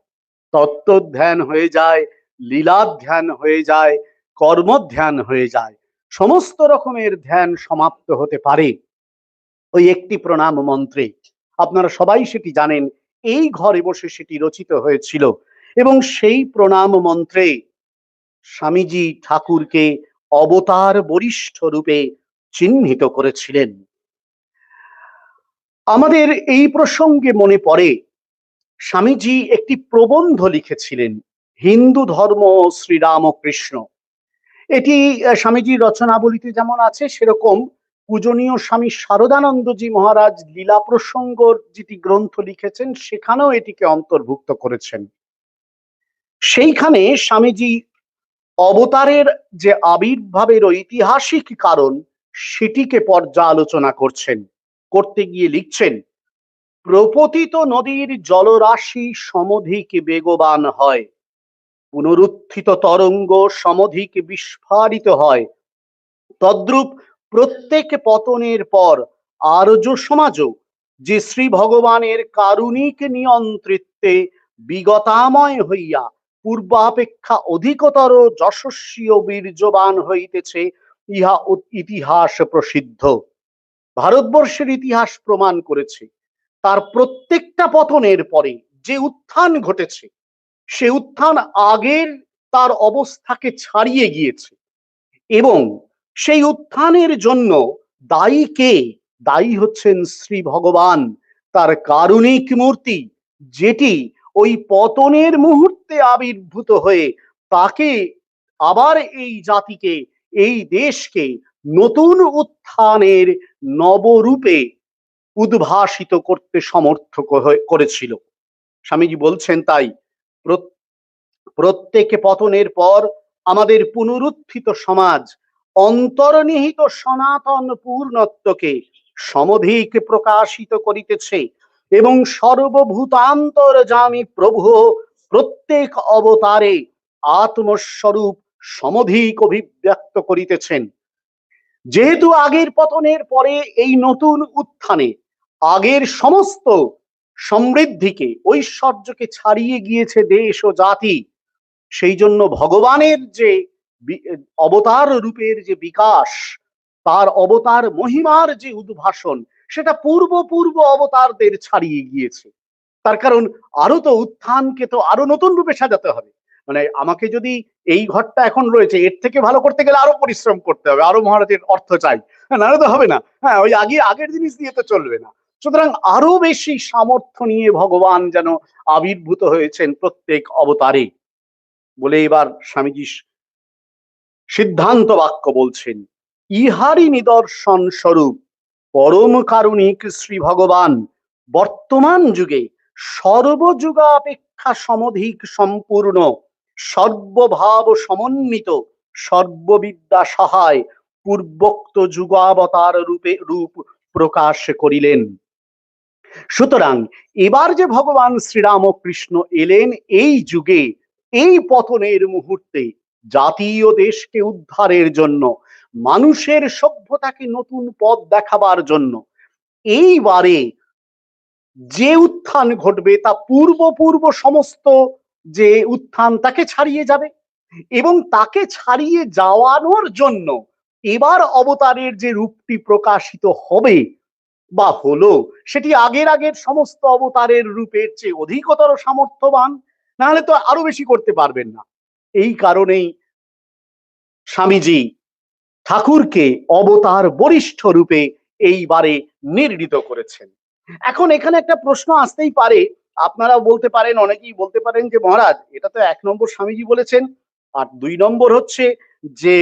তত্ত্ব ধ্যান হয়ে যায়, লীলা ধ্যান হয়ে যায়, কর্মধ্যান হয়ে যায়। সমস্ত রকমের ধ্যান সমাপ্ত হতে পারে ওই একটি প্রণাম মন্ত্রে। আপনারা সবাই সেটি জানেন, এই ঘরে বসে সেটি রচিত হয়েছিল। এবং সেই প্রণাম মন্ত্রে স্বামীজি ঠাকুরকে অবতার বরিষ্ঠ রূপে চিহ্নিত করেছিলেন। আমাদের এই প্রসঙ্গে মনে পড়ে, স্বামীজি একটি প্রবন্ধ লিখেছিলেন, হিন্দু ধর্ম শ্রীরামকৃষ্ণ। এটি স্বামীজির রচনাবলিতে যেমন আছে, সেরকম পূজনীয় স্বামী শারদানন্দজি মহারাজ লীলা প্রসঙ্গ যেটি গ্রন্থ লিখেছেন, সেখানেও এটিকে অন্তর্ভুক্ত করেছেন। সেইখানে স্বামীজি অবতারের যে আবির্ভাবের ঐতিহাসিক কারণ, সেটিকে পর্যালোচনা করতে গিয়ে লিখছেন, প্রপতিত নদীর জলরাশি সমধিক বেগবান হয়, পুনরুত্থিত তরঙ্গ সমধিক বিস্ফারিত হয়, তদ্রূপ প্রত্যেক পতনের পর আর্য সমাজও যে শ্রী ভগবানের কারুণিক নিয়ন্ত্রিত্বে বিগতাময় হইয়া পূর্বাপেক্ষা অধিকতর যশস্বী ও বীর্যবান হইতেছে, ইহা ইতিহাস প্রসিদ্ধ। ভারতবর্ষের ইতিহাস প্রমাণ করেছে, তার প্রত্যেকটা পতনের পরে যে উত্থান ঘটেছে, সে উত্থান আগের তার অবস্থাকে ছাড়িয়ে গিয়েছে। এবং সেই উত্থানের জন্য দায়ী কে? দায়ী হচ্ছেন শ্রী ভগবান, তার কারুণিক মূর্তি, যেটি ওই পতনের মুহূর্তে আবির্ভূত হয়ে তাকে আবার এই জাতিকে, এই দেশকে নতুন উত্থানের নবরূপে উদ্ভাসিত করতে সমর্থ করেছিল। স্বামীজি বলছেন, তাই প্রত্যেক পতনের পর আমাদের পুনরুত্থিত সমাজ অন্তর্নিহিত সনাতন পূর্ণত্বকে সমধিক প্রকাশিত করিতেছে এবং সর্বভূতান্তর্যামী প্রভু প্রত্যেক অবতারে আত্মস্বরূপ সমধিক অভিব্যক্ত করিতেছেন। যেহেতু আগের পতনের পরে এই নতুন উত্থানে আগের সমস্ত সমৃদ্ধিকে, ঐশ্বর্যকে ছাড়িয়ে গিয়েছে দেশ ও জাতি, সেই জন্য ভগবানের যে অবতার রূপের যে বিকাশ, তার অবতার মহিমার যে উদ্ভাসন, সেটা পূর্ব অবতারদের ছাড়িয়ে গিয়েছে। তার কারণ আরো তো উত্থানকে তো আরো নতুন রূপে সাজাতে হবে। মানে আমাকে যদি এই ঘরটা এখন রয়েছে, এর থেকে ভালো করতে গেলে আরো পরিশ্রম করতে হবে, আরো মহারাজের অর্থ চাই, নাহলে তো হবে না। হ্যাঁ, ওই আগের জিনিস দিয়ে তো চলবে না। সুতরাং আরো বেশি সামর্থ্য নিয়ে ভগবান যেন আবির্ভূত হয়েছেন প্রত্যেক অবতারে। বলে এবার স্বামীজি সিদ্ধান্ত বাক্য বলছেন, ইহারি নিদর্শন স্বরূপ পরম কারুণিক শ্রী ভগবান বর্তমান যুগে সর্বযুগাপেক্ষা সমধিক সম্পূর্ণ, সর্বভাব সমন্বিত, সর্ববিদ্যা সহায় পূর্বোক্ত যুগাবতার রূপ প্রকাশ করিলেন। সুতরাং এবার যে ভগবান শ্রীরামকৃষ্ণ এলেন এই যুগে, এই পতনের মুহূর্তে, জাতীয় দেশকে উদ্ধারের জন্য, মানুষের সভ্যতাকে নতুন পথ দেখাবার জন্য, এইবারে যে উত্থান ঘটবে তা পূর্ব সমস্ত যে উত্থান তাকে ছাড়িয়ে যাবে, এবং তাকে ছাড়িয়ে যাওয়ানোর জন্য এবার অবতারের যে রূপটি প্রকাশিত হবে বা হলো, সেটি আগের সমস্ত অবতারের রূপের চেয়ে অধিকতর সামর্থ্যবান, না হলে তো আরো বেশি করতে পারবেন না। এই কারণেই স্বামীজি ঠাকুরকে অবতার বরিষ্ঠ রূপে এইবারে নির্ণীত করেছেন। এখন এখানে একটা প্রশ্ন আসতেই পারে, আপনারা বলতে পারেন, অনেকেই বলতে পারেন যে মহারাজ এটা তো 1 নম্বর স্বামীজি বলেছেন, আর 2 নম্বর হচ্ছে যে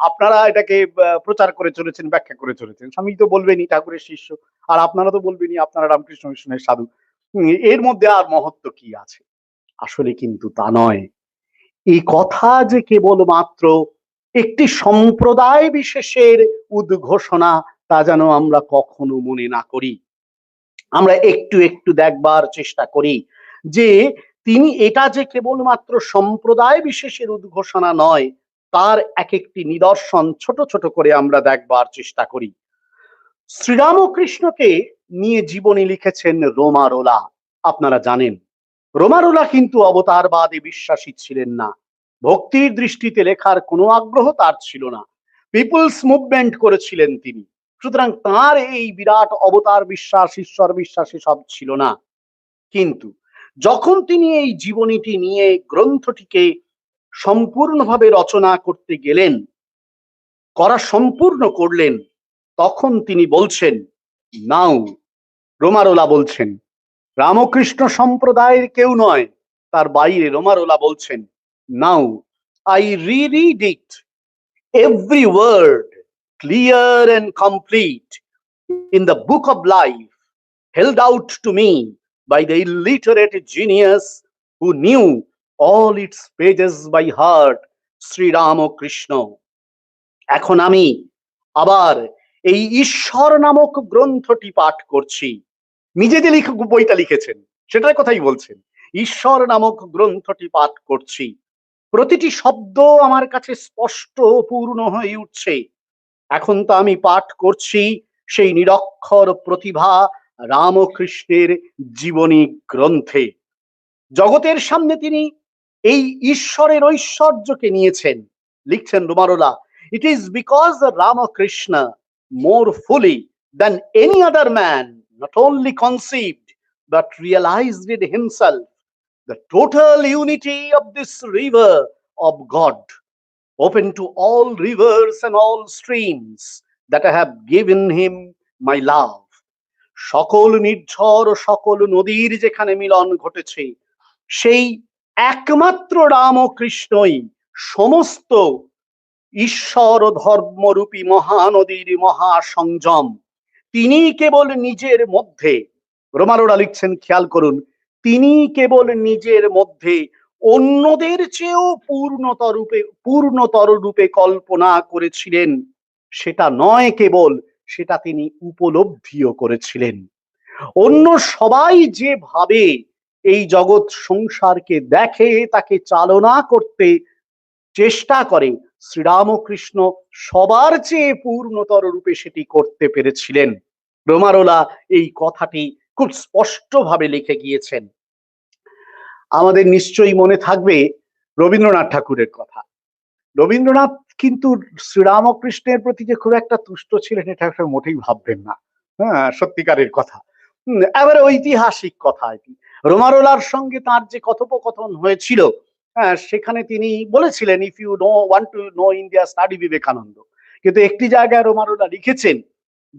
আপনারা এটাকে প্রচার করে চলেছেন, ব্যাখ্যা করে চলেছেন। স্বামীজি তো বলবেনই ঠাকুরের শিষ্য, আর আপনারা তো বলবেনই আপনারা রামকৃষ্ণ মিশনের সাধু, এর মধ্যে আর মহত্ব কি আছে? আসলে কিন্তু তা নয়। এই কথা যে কেবলমাত্র একটি সম্প্রদায় বিশেষের উদ্ঘোষণা, তা যেন আমরা কখনো মনে না করি। আমরা একটু দেখবার চেষ্টা করি যে তিনি এটা যে কেবলমাত্র সম্প্রদায় বিশেষের উদ্ঘোষণা নয়, তার একটি নিদর্শন ছোট করে আমরা দেখবার চেষ্টা করি। শ্রীরামকৃষ্ণকে নিয়ে জীবনী লিখেছেন রোমারোলা, আপনারা জানেন। রোমারোলা কিন্তু অবতারবাদে বিশ্বাসী ছিলেন না, ভক্তির দৃষ্টিতে লেখার কোনো আগ্রহ তার ছিল না, পিপলস মুভমেন্ট করেছিলেন তিনি। সুতরাং তার এই বিরাট অবতার বিশ্বাস, ঈশ্বর বিশ্বাস সব ছিল না। কিন্তু যখন তিনি এই জীবনীটি নিয়ে গ্রন্থটিকে সম্পূর্ণভাবে রচনা করতে গেলেন, সম্পূর্ণ করলেন, তখন তিনি বলছেন, নাও, রোমারোলা বলছেন, রামকৃষ্ণ সম্প্রদায়ের কেউ নয়, তার বাইরে রোমারোলা বলছেন, now I read it, every word clear and complete in the book of life, held out to me by the illiterate genius who knew all its pages by heart, Sri Ramakrishna. এখন আমি আবার এই ঈশ্বর নামক গ্রন্থটি পাঠ করছি। নিজে যে বইটা লিখেছেন সেটার কথাই বলছেন, ঈশ্বর নামক গ্রন্থটি পাঠ করছি। প্রতিটি শব্দ আমার কাছে স্পষ্ট পূর্ণ হয়ে উঠছে। এখন তো আমি পাঠ করছি সেই নিরক্ষর প্রতিভা রামকৃষ্ণের জীবনী গ্রন্থে। জগতের সামনে তিনি এই ঈশ্বরের ঐশ্বর্যকে নিয়েছেন। লিখছেন রোমারোলা, it is because Ramakrishna more fully than any other man not only conceived but realized it himself the total unity of this river of God, open to all rivers and all streams, that I have given him my love. সকল নির্ঝর ও সকল নদীর যেখানে মিলন ঘটেছে, সেই একমাত্র রামকৃষ্ণই সমস্ত ঈশ্বর ও ধর্মরূপী মহানদীর মহাসংযম। তিনি কেবল নিজের মধ্যে, রোমারোলা লিখছেন, খেয়াল করুন, তিনি কেবল নিজের মধ্যে অন্যদের চেয়েও পূর্ণতর রূপে কল্পনা করেছিলেন। সেটা নয় কেবল, সেটা তিনি উপলব্ধিও করেছিলেন। অন্য সবাই যেভাবে এই জগৎ সংসারকে দেখে, তাকে চালনা করতে চেষ্টা করে, শ্রীরামকৃষ্ণ সবার চেয়ে পূর্ণতর রূপে সেটি করতে পেরেছিলেন। রোমারোলা এই কথাটি খুব স্পষ্টভাবে লিখে গিয়েছেন। আমাদের নিশ্চয়ই মনে থাকবে রবীন্দ্রনাথ ঠাকুরের কথা। রবীন্দ্রনাথ কিন্তু শ্রীরামকৃষ্ণের প্রতি যে খুব একটা তুষ্ট ছিলেন এটা মোটেই ভাববেন না। হ্যাঁ, সত্যিকারের কথা, এবারে ঐতিহাসিক কথা। রোমারোলার সঙ্গে তার যে কথোপকথন হয়েছিল, সেখানে তিনি বলেছিলেন, if you want to know India, study Vivekananda. কিন্তু একটি জায়গায় রোমারোলা লিখেছেন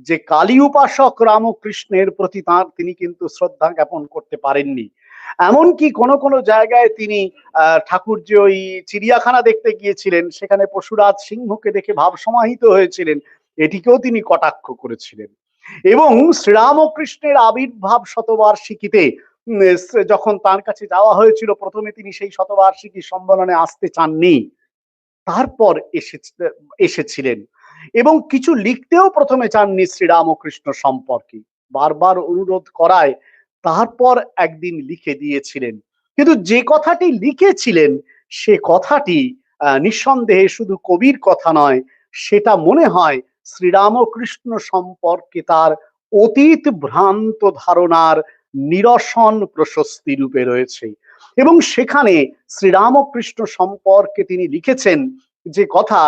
যে কালী উপাসক রামকৃষ্ণের প্রতি তিনি কিন্তু শ্রদ্ধা জ্ঞাপন করতে পারেননি। এমনকি কোনো কোনো জায়গায় তিনি ঠাকুর যে ওই চিড়িয়াখানা দেখতে গিয়েছিলেন, সেখানে পশুরাজ সিংহকে দেখে ভাব সমাহিত হয়েছিলেন, এটিকেও তিনি কটাক্ষ করেছিলেন। এবং শ্রীরামকৃষ্ণের আবির্ভাব শতবার্ষিকীতে যখন তার কাছে যাওয়া হয়েছিল, প্রথমে তিনি সেই শতবার্ষিকী সম্মেলনে আসতে চাননি, তারপর এসেছিলেন এবং কিছু লিখতেও প্রথমে চাননি শ্রীরামকৃষ্ণ সম্পর্কে, বারবার অনুরোধ করায় তারপর একদিন লিখে দিয়েছিলেন। কিন্তু যে কথাটি লিখেছিলেন সে কথাটি নিঃসন্দেহে শুধু কবির কথা নয়, সেটা মনে হয় শ্রীরামকৃষ্ণ সম্পর্কে তার অতীত ভ্রান্ত ধারণার নিরসন প্রশস্তি রূপে রয়েছে। এবং সেখানে শ্রীরামকৃষ্ণ সম্পর্কে তিনি লিখেছেন যে কথা,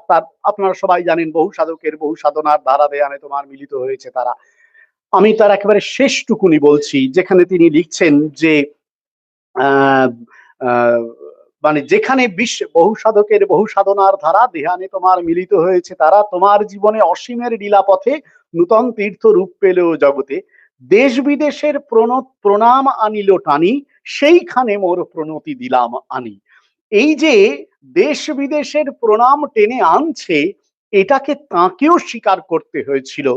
তার আপনারা সবাই জানেন, বহু সাধকের বহু সাধনার ধারা দেয়ানে তোমার মিলিত হয়েছে তারা। আমি তার একেবারে শেষটুকুনি বলছি, যেখানে তিনি লিখছেন যে মানে যেখানে বহু সাধকের বহু সাধনার ধারা দেহানে তোমার মিলিত হয়েছে তারা, তোমার জীবনে অসীমের লীলা পথে নূতন তীর্থ রূপ পেলেও জগতে, দেশ বিদেশের প্রণাম আনিল টানি, সেইখানে মোর প্রণতি দিলাম আনি। এই যে দেশ বিদেশের প্রণাম টেনে আনছে, এটাকে তাঁকেও স্বীকার করতে হয়েছিল।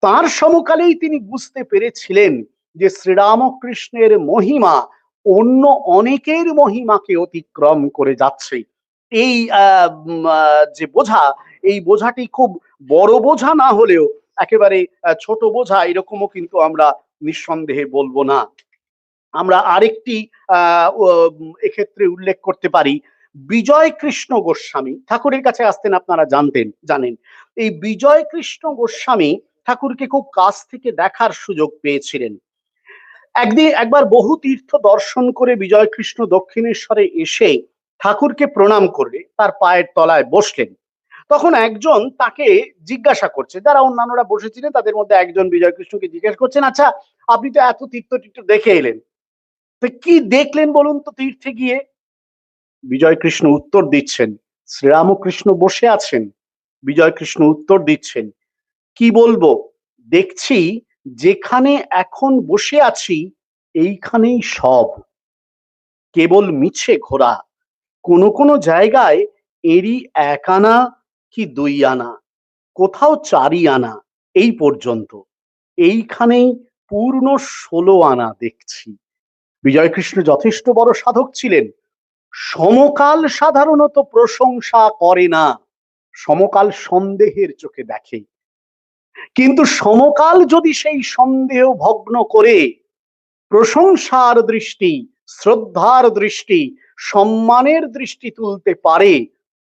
তার সমকালেই তিনি বুঝতে পেরেছিলেন যে শ্রীরামকৃষ্ণের মহিমা অন্য অনেকের মহিমাকে অতিক্রম করে যাচ্ছে। এই যে বোঝা, এই বোঝাটি খুব বড় বোঝা না হলেও একেবারে ছোট বোঝা এরকমও কিন্তু আমরা নিঃসন্দেহে বলবো না। আমরা আরেকটি এক্ষেত্রে উল্লেখ করতে পারি, বিজয় কৃষ্ণ গোস্বামী ঠাকুরের কাছে আসতেন, আপনারা জানেন। এই বিজয় কৃষ্ণ গোস্বামী ঠাকুরকে খুব কাছ থেকে দেখার সুযোগ পেয়েছিলেন। একবার বহু তীর্থ দর্শন করে বিজয় কৃষ্ণ দক্ষিণেশ্বরে এসে ঠাকুরকে প্রণাম করে তার পায়ের তলায় বসলেন। তখন একজন তাকে জিজ্ঞাসা করছে, যারা অন্যান্যরা বসেছিলেন তাদের মধ্যে একজন বিজয় কৃষ্ণকে জিজ্ঞাসা করছেন, আচ্ছা আপনি তো এত তীর্থ দেখে এলেন, তো কি দেখলেন বলুন তো তীর্থে গিয়ে? বিজয় কৃষ্ণ উত্তর দিচ্ছেন, শ্রীরামকৃষ্ণ বসে আছেন, বিজয় কৃষ্ণ উত্তর দিচ্ছেন, কি বলবো, দেখছি যেখানে এখন বসে আছি এইখানেই সব, কেবল মিছে ঘোরা, কোনো কোনো জায়গায় এরই 1 আনা কি 2 আনা, কোথাও 4 আনা, এই পর্যন্ত, এইখানেই পূর্ণ 16 আনা দেখছি। বিজয়কৃষ্ণ যথেষ্ট বড় সাধক ছিলেন। সমকাল সাধারণত প্রশংসা করে না, সমকাল সন্দেহের চোখে দেখে। কিন্তু সমকাল যদি সেই সন্দেহ ভগ্ন করে প্রশংসার দৃষ্টি, শ্রদ্ধার দৃষ্টি, সম্মানের দৃষ্টি তুলতে পারে,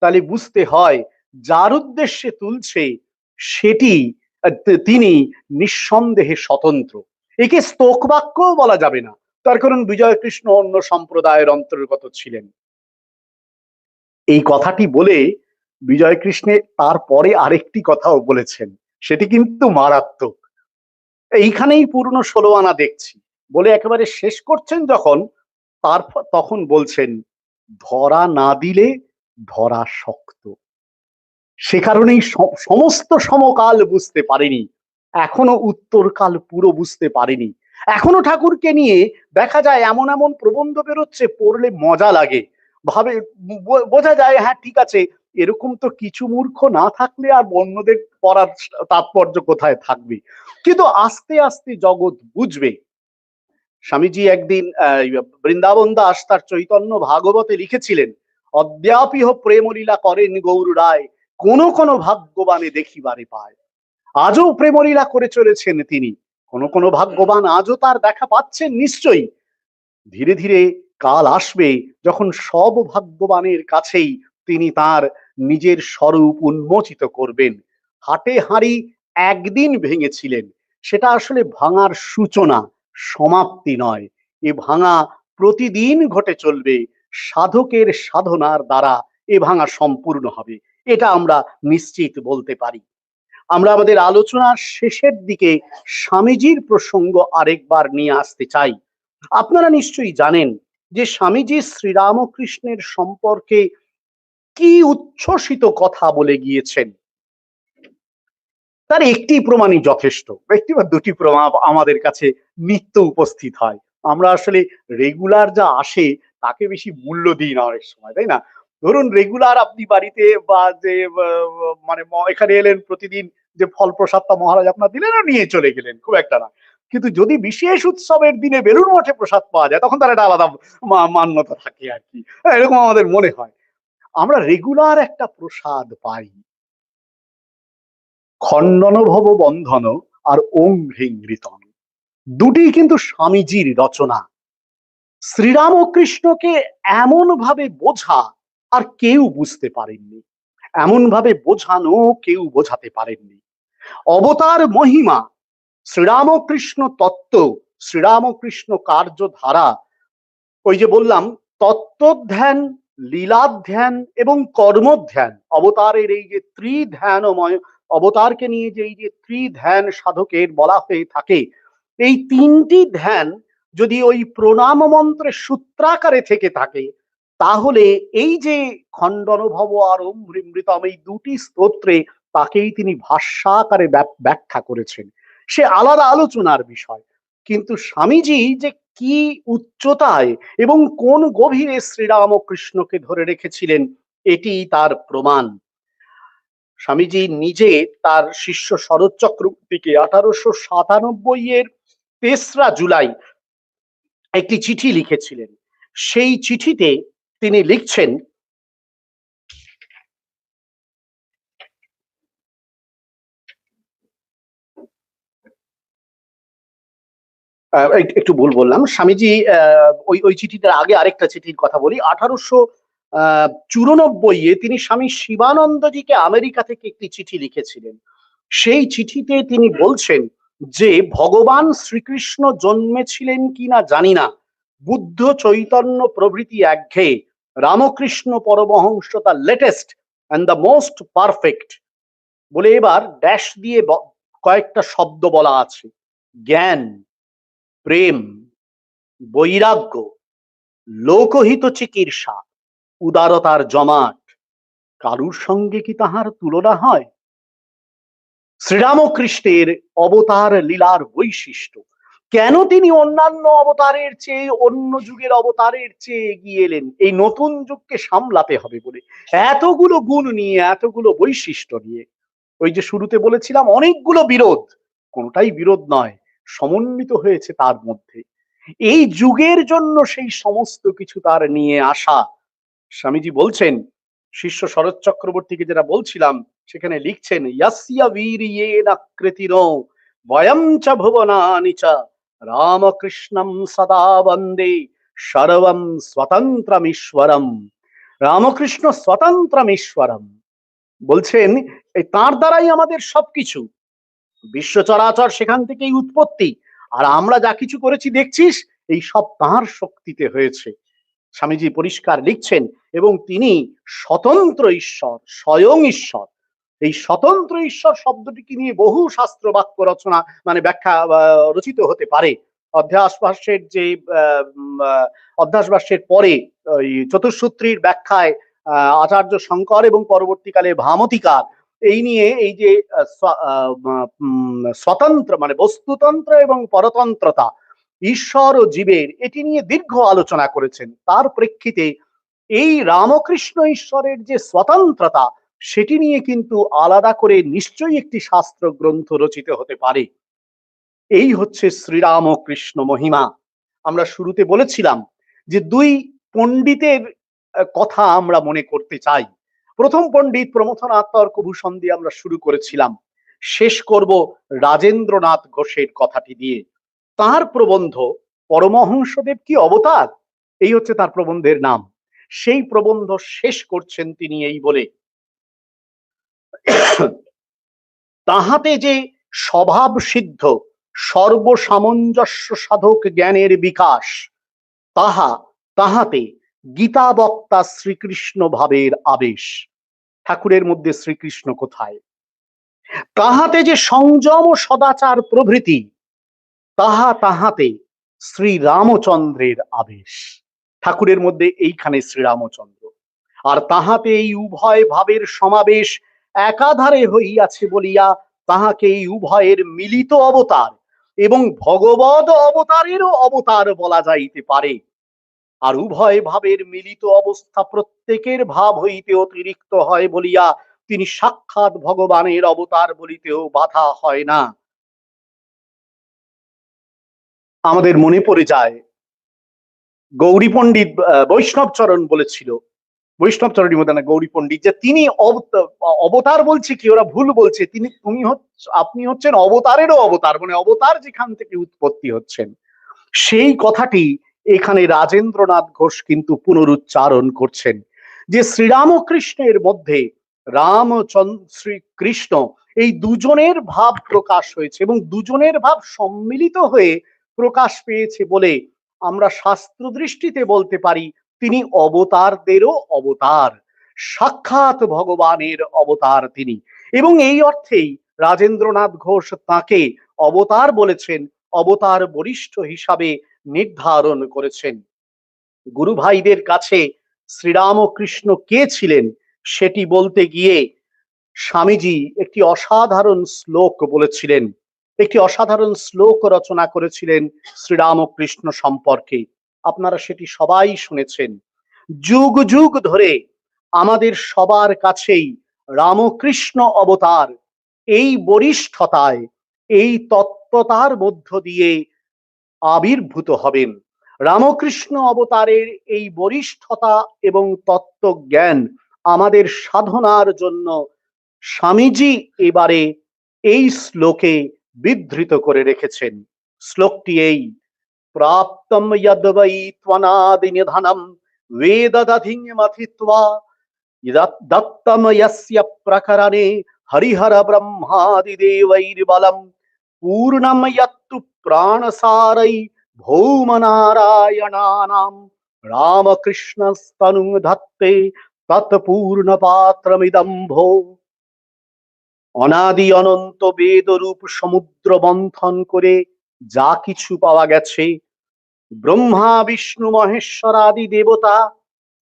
তাহলে বুঝতে হয় যার উদ্দেশ্যে তুলছে সেটি তিনি নিঃসন্দেহে স্বতন্ত্র। একে স্তোক বাক্যও বলা যাবে না, তার কারণ বিজয় কৃষ্ণ অন্য সম্প্রদায়ের অন্তর্গত ছিলেন। এই কথাটি বলে বিজয় কৃষ্ণে তারপরে আরেকটি কথাও বলেছেন, সেটি কিন্তু মারাত্মক। এইখানেই পূর্ণ 16 আনা দেখছি বলে একেবারে শেষ করছেন যখন, তখন বলছেন, ধরা না দিলে ধরা শক্ত। সে কারণেই সমস্ত সমকাল বুঝতে পারেনি, এখনো উত্তরকাল পুরো বুঝতে পারেনি। এখনো ঠাকুরকে নিয়ে দেখা যায় এমন এমন প্রবন্ধ বেরোচ্ছে, পড়লে মজা লাগে, ভাবে বোঝা যায় হ্যাঁ ঠিক আছে, এরকম তো কিছু মূর্খ না থাকলে আর অন্যদের পড়ার তাৎপর্য কোথায় থাকবে। কিন্তু আস্তে আস্তে জগৎ বুঝবে। স্বামীজি একদিন বৃন্দাবন দাস তার চৈতন্য ভাগবতে লিখেছিলেন, অদ্যাপিহ প্রেমলীলা করেন গৌর রায়, কোন কোন ভাগ্যবানে দেখিবারে পায়। আজও প্রেমলীলা করে চলেছেন তিনি, কোন কোন ভাগ্যবান আজও তার দেখা পাচ্ছেন নিশ্চয়ই। ধীরে ধীরে কাল আসবে যখন সব ভাগ্যবানের কাছেই তিনি তার নিজের স্বরূপ উন্মোচিত করবেন। হাটে হাঁড়ি একদিন ভেঙেছিলেন, সেটা আসলে ভাঙার সূচনা, সমাপ্তি নয়। এ ভাঙা প্রতিদিন ঘটে চলবে, সাধকের সাধনার দ্বারা এ ভাঙা সম্পূর্ণ হবে, এটা আমরা নিশ্চিত বলতে পারি। আমরা আমাদের আলোচনার শেষের দিকে স্বামীজির প্রসঙ্গ আরেকবার নিয়ে আসতে চাই। আপনারা নিশ্চয়ই জানেন যে স্বামীজি শ্রীরামকৃষ্ণের সম্পর্কে কি উচ্ছ্বসিত কথা বলে গিয়েছেন। তার একটি প্রমাণই যথেষ্ট, একটি বা দুটি প্রমাণ আমাদের কাছে নিত্য উপস্থিত হয়। আমরা আসলে রেগুলার যা আসে তাকে বেশি মূল্য দিই না অনেক সময়, তাই না? ধরুন রেগুলার আপনি বাড়িতে বা যে মানে এখানে এলেন প্রতিদিন, যে ফল প্রসাদটা মহারাজ আপনার দিলেন আর নিয়ে চলে গেলেন, খুব একটা না। কিন্তু যদি বিশেষ উৎসবের দিনে বেলুড় মঠে প্রসাদ পাওয়া যায়, তখন তার একটা আলাদা মান্যতা থাকে আর কি। এরকম আমাদের মনে হয়। আমরা রেগুলার একটা প্রসাদ পাই। খণ্ডন ভব বন্ধন আর ওং হ্রিং ঋতম, দুটি কিন্তু স্বামীজির রচনা। শ্রীরাম ও কৃষ্ণকে এমন ভাবে বোঝা আর কেউ বুঝতে পারেননি, এমন ভাবে বোঝানো কেউ বোঝাতে পারেননি। অবতার মহিমা, শ্রীরামকৃষ্ণ তত্ত্ব, শ্রীরামকৃষ্ণ কার্যধারা, ওই যে বললাম তত্ত্বধ্যান, লীলাধ্যান এবং কর্মধ্যান, অবতারের এই যে ত্রিধ্যানময়, অবতারকে নিয়ে যে এই যে ত্রিধ্যান সাধকের বলা হয়ে থাকে, এই তিনটি ধ্যান যদি ওই প্রণাম মন্ত্রের সূত্রাকারে থেকে থাকে, তাহলে এই যে খণ্ডন ভব আর ওম হৃমৃতম, এই দুটি স্তোত্রে তাকেই তিনি ভাষ্যাকারে ব্যাখ্যা করেছেন। সে আলাদা আলোচনার বিষয়। কিন্তু স্বামীজি যে কি উচ্চতায় এবং কোন গভীরে শ্রীরামকৃষ্ণকে ধরে রেখেছিলেন, এটি তার প্রমাণ। স্বামীজি নিজে তার শিষ্য শরৎ চক্রবর্তীকে 1897 এর 3রা জুলাই একটি চিঠি লিখেছিলেন। সেই চিঠিতে তিনি লিখছেন, একটু ভুল বললাম, স্বামীজি ওই চিঠিটার আগে আরেকটা চিঠির কথা বলি। 1894-এ তিনি স্বামী শিবানন্দজিকে আমেরিকা থেকে একটি চিঠি লিখেছিলেন। সেই চিঠিতে তিনি বলছেন যে ভগবান শ্রীকৃষ্ণ জন্মেছিলেন কিনা জানি না, বুদ্ধ চৈতন্য প্রভৃতি একঘেয়ে, Ramakrishna Paramahamsa the latest and the most perfect, বলে এবার ড্যাশ দিয়ে কয়েকটা শব্দ বলা আছে: জ্ঞান, প্রেম, বৈরাগ্য, লোকহিত চিকিৎসা, উদারতার জমাট, কারুর সঙ্গে কি তাহার তুলনা হয়? শ্রীরামকৃষ্ণের অবতার লীলার বৈশিষ্ট্য, কেন তিনি অন্যান্য অবতারের চেয়ে, অন্য যুগের অবতারের চেয়ে এগিয়ে এলেন এই নতুন যুগকে সামলাতে হবে বলে, এতগুলো গুণ নিয়ে, এতগুলো বৈশিষ্ট্য নিয়ে। ওই যে শুরুতে বলেছিলাম অনেকগুলো বিরোধ, কোনটাই বিরোধ নয়, সমন্বিত হয়েছে তার মধ্যে। এই যুগের জন্য সেই সমস্ত কিছু তার নিয়ে আসা। স্বামীজি বলছেন, শিষ্য শরৎ চক্রবর্তীকে যেটা বলছিলাম, সেখানে লিখছেন, ইয়াস্য বীর্যেন কৃতিনো বয়ং চ ভুবনানি চ রামকৃষ্ণম সদা বন্দে সর্বম স্বতন্ত্রমীশ্বরম। রামকৃষ্ণ স্বতন্ত্রমীশ্বরম বলছেন, এই তার দ্বারাই আমাদের সবকিছু, বিশ্ব চরাচর সেখান থেকেই উৎপত্তি, আর আমরা যা কিছু করেছি দেখছিস, এই সব তাঁর শক্তিতে হয়েছে। স্বামীজি পরিষ্কার লিখছেন, এবং তিনি স্বতন্ত্র ঈশ্বর, স্বয়ং ঈশ্বর। এই স্বতন্ত্র ঈশ্বর শব্দটিকে নিয়ে বহু শাস্ত্র বাক্য রচনা, মানে ব্যাখ্যা রচিত হতে পারে। অধ্যাস ভাষ্যের যে অধ্যাস ভাষ্যের পরে ওই চতুঃসূত্রীর ব্যাখ্যায় আচার্য শঙ্কর এবং পরবর্তীকালে ভামতিকার এই নিয়ে এই যে স্বতন্ত্র মানে বস্তুতন্ত্র এবং পরতন্ত্রতা, ঈশ্বর ও জীবের, এটি নিয়ে দীর্ঘ আলোচনা করেছেন। তার প্রেক্ষিতে এই রামকৃষ্ণ ঈশ্বরের যে স্বতন্ত্রতা, সেটি নিয়ে কিন্তু আলাদা করে নিশ্চয়ই একটি শাস্ত্র গ্রন্থ রচিত হতে পারে। এই হচ্ছে শ্রীরামকৃষ্ণ মহিমা। আমরা শুরুতে বলেছিলাম যে দুই পণ্ডিতের কথা আমরা মনে করতে চাই। প্রথম পণ্ডিত প্রমথনাথ তর্কভূষণ দিয়ে আমরা শুরু করেছিলাম, শেষ করব রাজেন্দ্রনাথ ঘোষের কথাটি দিয়ে। তার প্রবন্ধ পরমহংসদেব কি অবতার, এই হচ্ছে তার প্রবন্ধের নাম। সেই প্রবন্ধ শেষ করছেন তিনি এই বলে, তাহাতে যে স্বভাব সিদ্ধ সর্বসামঞ্জস্য সাধক জ্ঞানের বিকাশ, তাহাতে গীতা বক্তা শ্রীকৃষ্ণ ভাবের আবেশ। ঠাকুরের মধ্যে শ্রীকৃষ্ণ কোথায়? তাহাতে যে সংযম ও সদাচার প্রভৃতি, তাহাতে শ্রী রামচন্দ্রের আবেশ। ঠাকুরের মধ্যে এইখানে শ্রীরামচন্দ্র। আর তাহাতে এই উভয় ভাবের সমাবেশ একাধারে হইয়াছে বলিয়া তাহাকে এই উভয়ের মিলিত অবতার, এবং ভগবদ অবতারেরও অবতার বলা যাইতে পারে। আর উভয় ভাবের মিলিত অবস্থা প্রত্যেকের ভাব হইতে অতিরিক্ত হয় বলিয়া তিনি সাক্ষাৎ ভগবানের অবতার বলিতেও বাধা হয় না। আমাদের মনে পড়ে যায় গৌরী পণ্ডিত বৈষ্ণব চরণ বলেছিল, বৈষ্ণব চরণী মধ্যে গৌরী পণ্ডিত, যে তিনি অবতার বলছে কি, ওরা ভুল বলছে, আপনি হচ্ছেন অবতারেরও অবতার, মানে অবতার যেখান থেকে উৎপত্তি হচ্ছেন। সেই কথাটি এখানে রাজেন্দ্রনাথ ঘোষ কিন্তু পুনরুচ্চারণ করছেন, যে শ্রীরামকৃষ্ণের মধ্যে রামচন্দ্র শ্রীকৃষ্ণ এই দুজনের ভাব প্রকাশ হয়েছে এবং দুজনের ভাব সম্মিলিত হয়ে প্রকাশ পেয়েছে বলে আমরা শাস্ত্র দৃষ্টিতে বলতে পারি তিনি অবতারদেরও অবতার, সাক্ষাৎ ভগবানের অবতার তিনি। এবং এই অর্থেই রাজেন্দ্রনাথ ঘোষ তাকে অবতার বলেছেন, অবতার বরিষ্ঠ হিসাবে নির্ধারণ করেছেন। গুরু ভাইদের কাছে শ্রীরামকৃষ্ণ কে ছিলেন সেটি বলতে গিয়ে স্বামীজি একটি অসাধারণ শ্লোক বলেছিলেন, একটি অসাধারণ শ্লোক রচনা করেছিলেন শ্রীরামকৃষ্ণ সম্পর্কে। আপনারা সেটি সবাই শুনেছেন। যুগ যুগ ধরে আমাদের সবার কাছেই রামকৃষ্ণ অবতার এই বরিষ্ঠতায়, এই তত্ত্বতার মধ্য দিয়ে আবির্ভূত হবেন। রামকৃষ্ণ অবতারের এই বরিষ্ঠতা এবং তত্ত্বজ্ঞান আমাদের সাধনার জন্য স্বামীজি এবারে এই শ্লোকে বিধৃত করে রেখেছেন। শ্লোকটি এই: প্রাপ্তম যদ্বৈ ত্বনাদি নিধনম বেদদধিমথিত্বা দত্তম যস্য প্রকরণে হরিহর ব্রহ্মাদি দেবৈর্বলম পূর্ণম যত্তু প্রাণসাरै ভৌমনারায়ণানাম রামকৃষ্ণস্তনুং ধত্তে তৎপূর্ণ পাত্রমিদম ভো। অনাদি অনন্ত বেদরূপ সমুদ্র মন্থন করে যা কিছু পাওয়া গেছে, ব্রহ্মা বিষ্ণু মহেশ্বর আদি দেবতা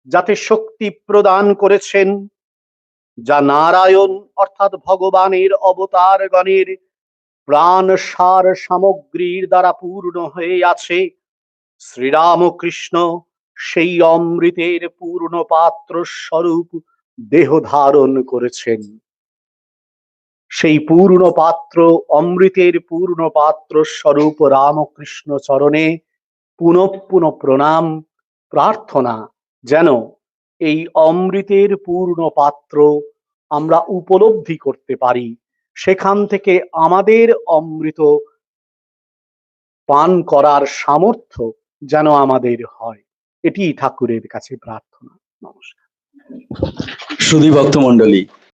যাতে শক্তি প্রদান করেছেন, যা নারায়ণ অর্থাৎ ভগবানের অবতারগণের প্রাণ সার সামগ্রীর দ্বারা পূর্ণ হয়ে আছে, শ্রীরামকৃষ্ণ সেই অমৃতের পূর্ণ পাত্র স্বরূপ দেহ ধারণ করেছেন। সেই পূর্ণ পাত্র, অমৃতের পূর্ণ পাত্র স্বরূপ রামকৃষ্ণ চরণে পুনঃ পুনঃ প্রণাম প্রার্থনা, যেন এই অমৃতের পূর্ণ পাত্র আমরা উপলব্ধি করতে পারি, সেখান থেকে আমাদের অমৃত পান করার সামর্থ্য যেন আমাদের হয়, এটি ঠাকুরের কাছে প্রার্থনা। নমস্কার। সুধী ভক্ত মণ্ডলী,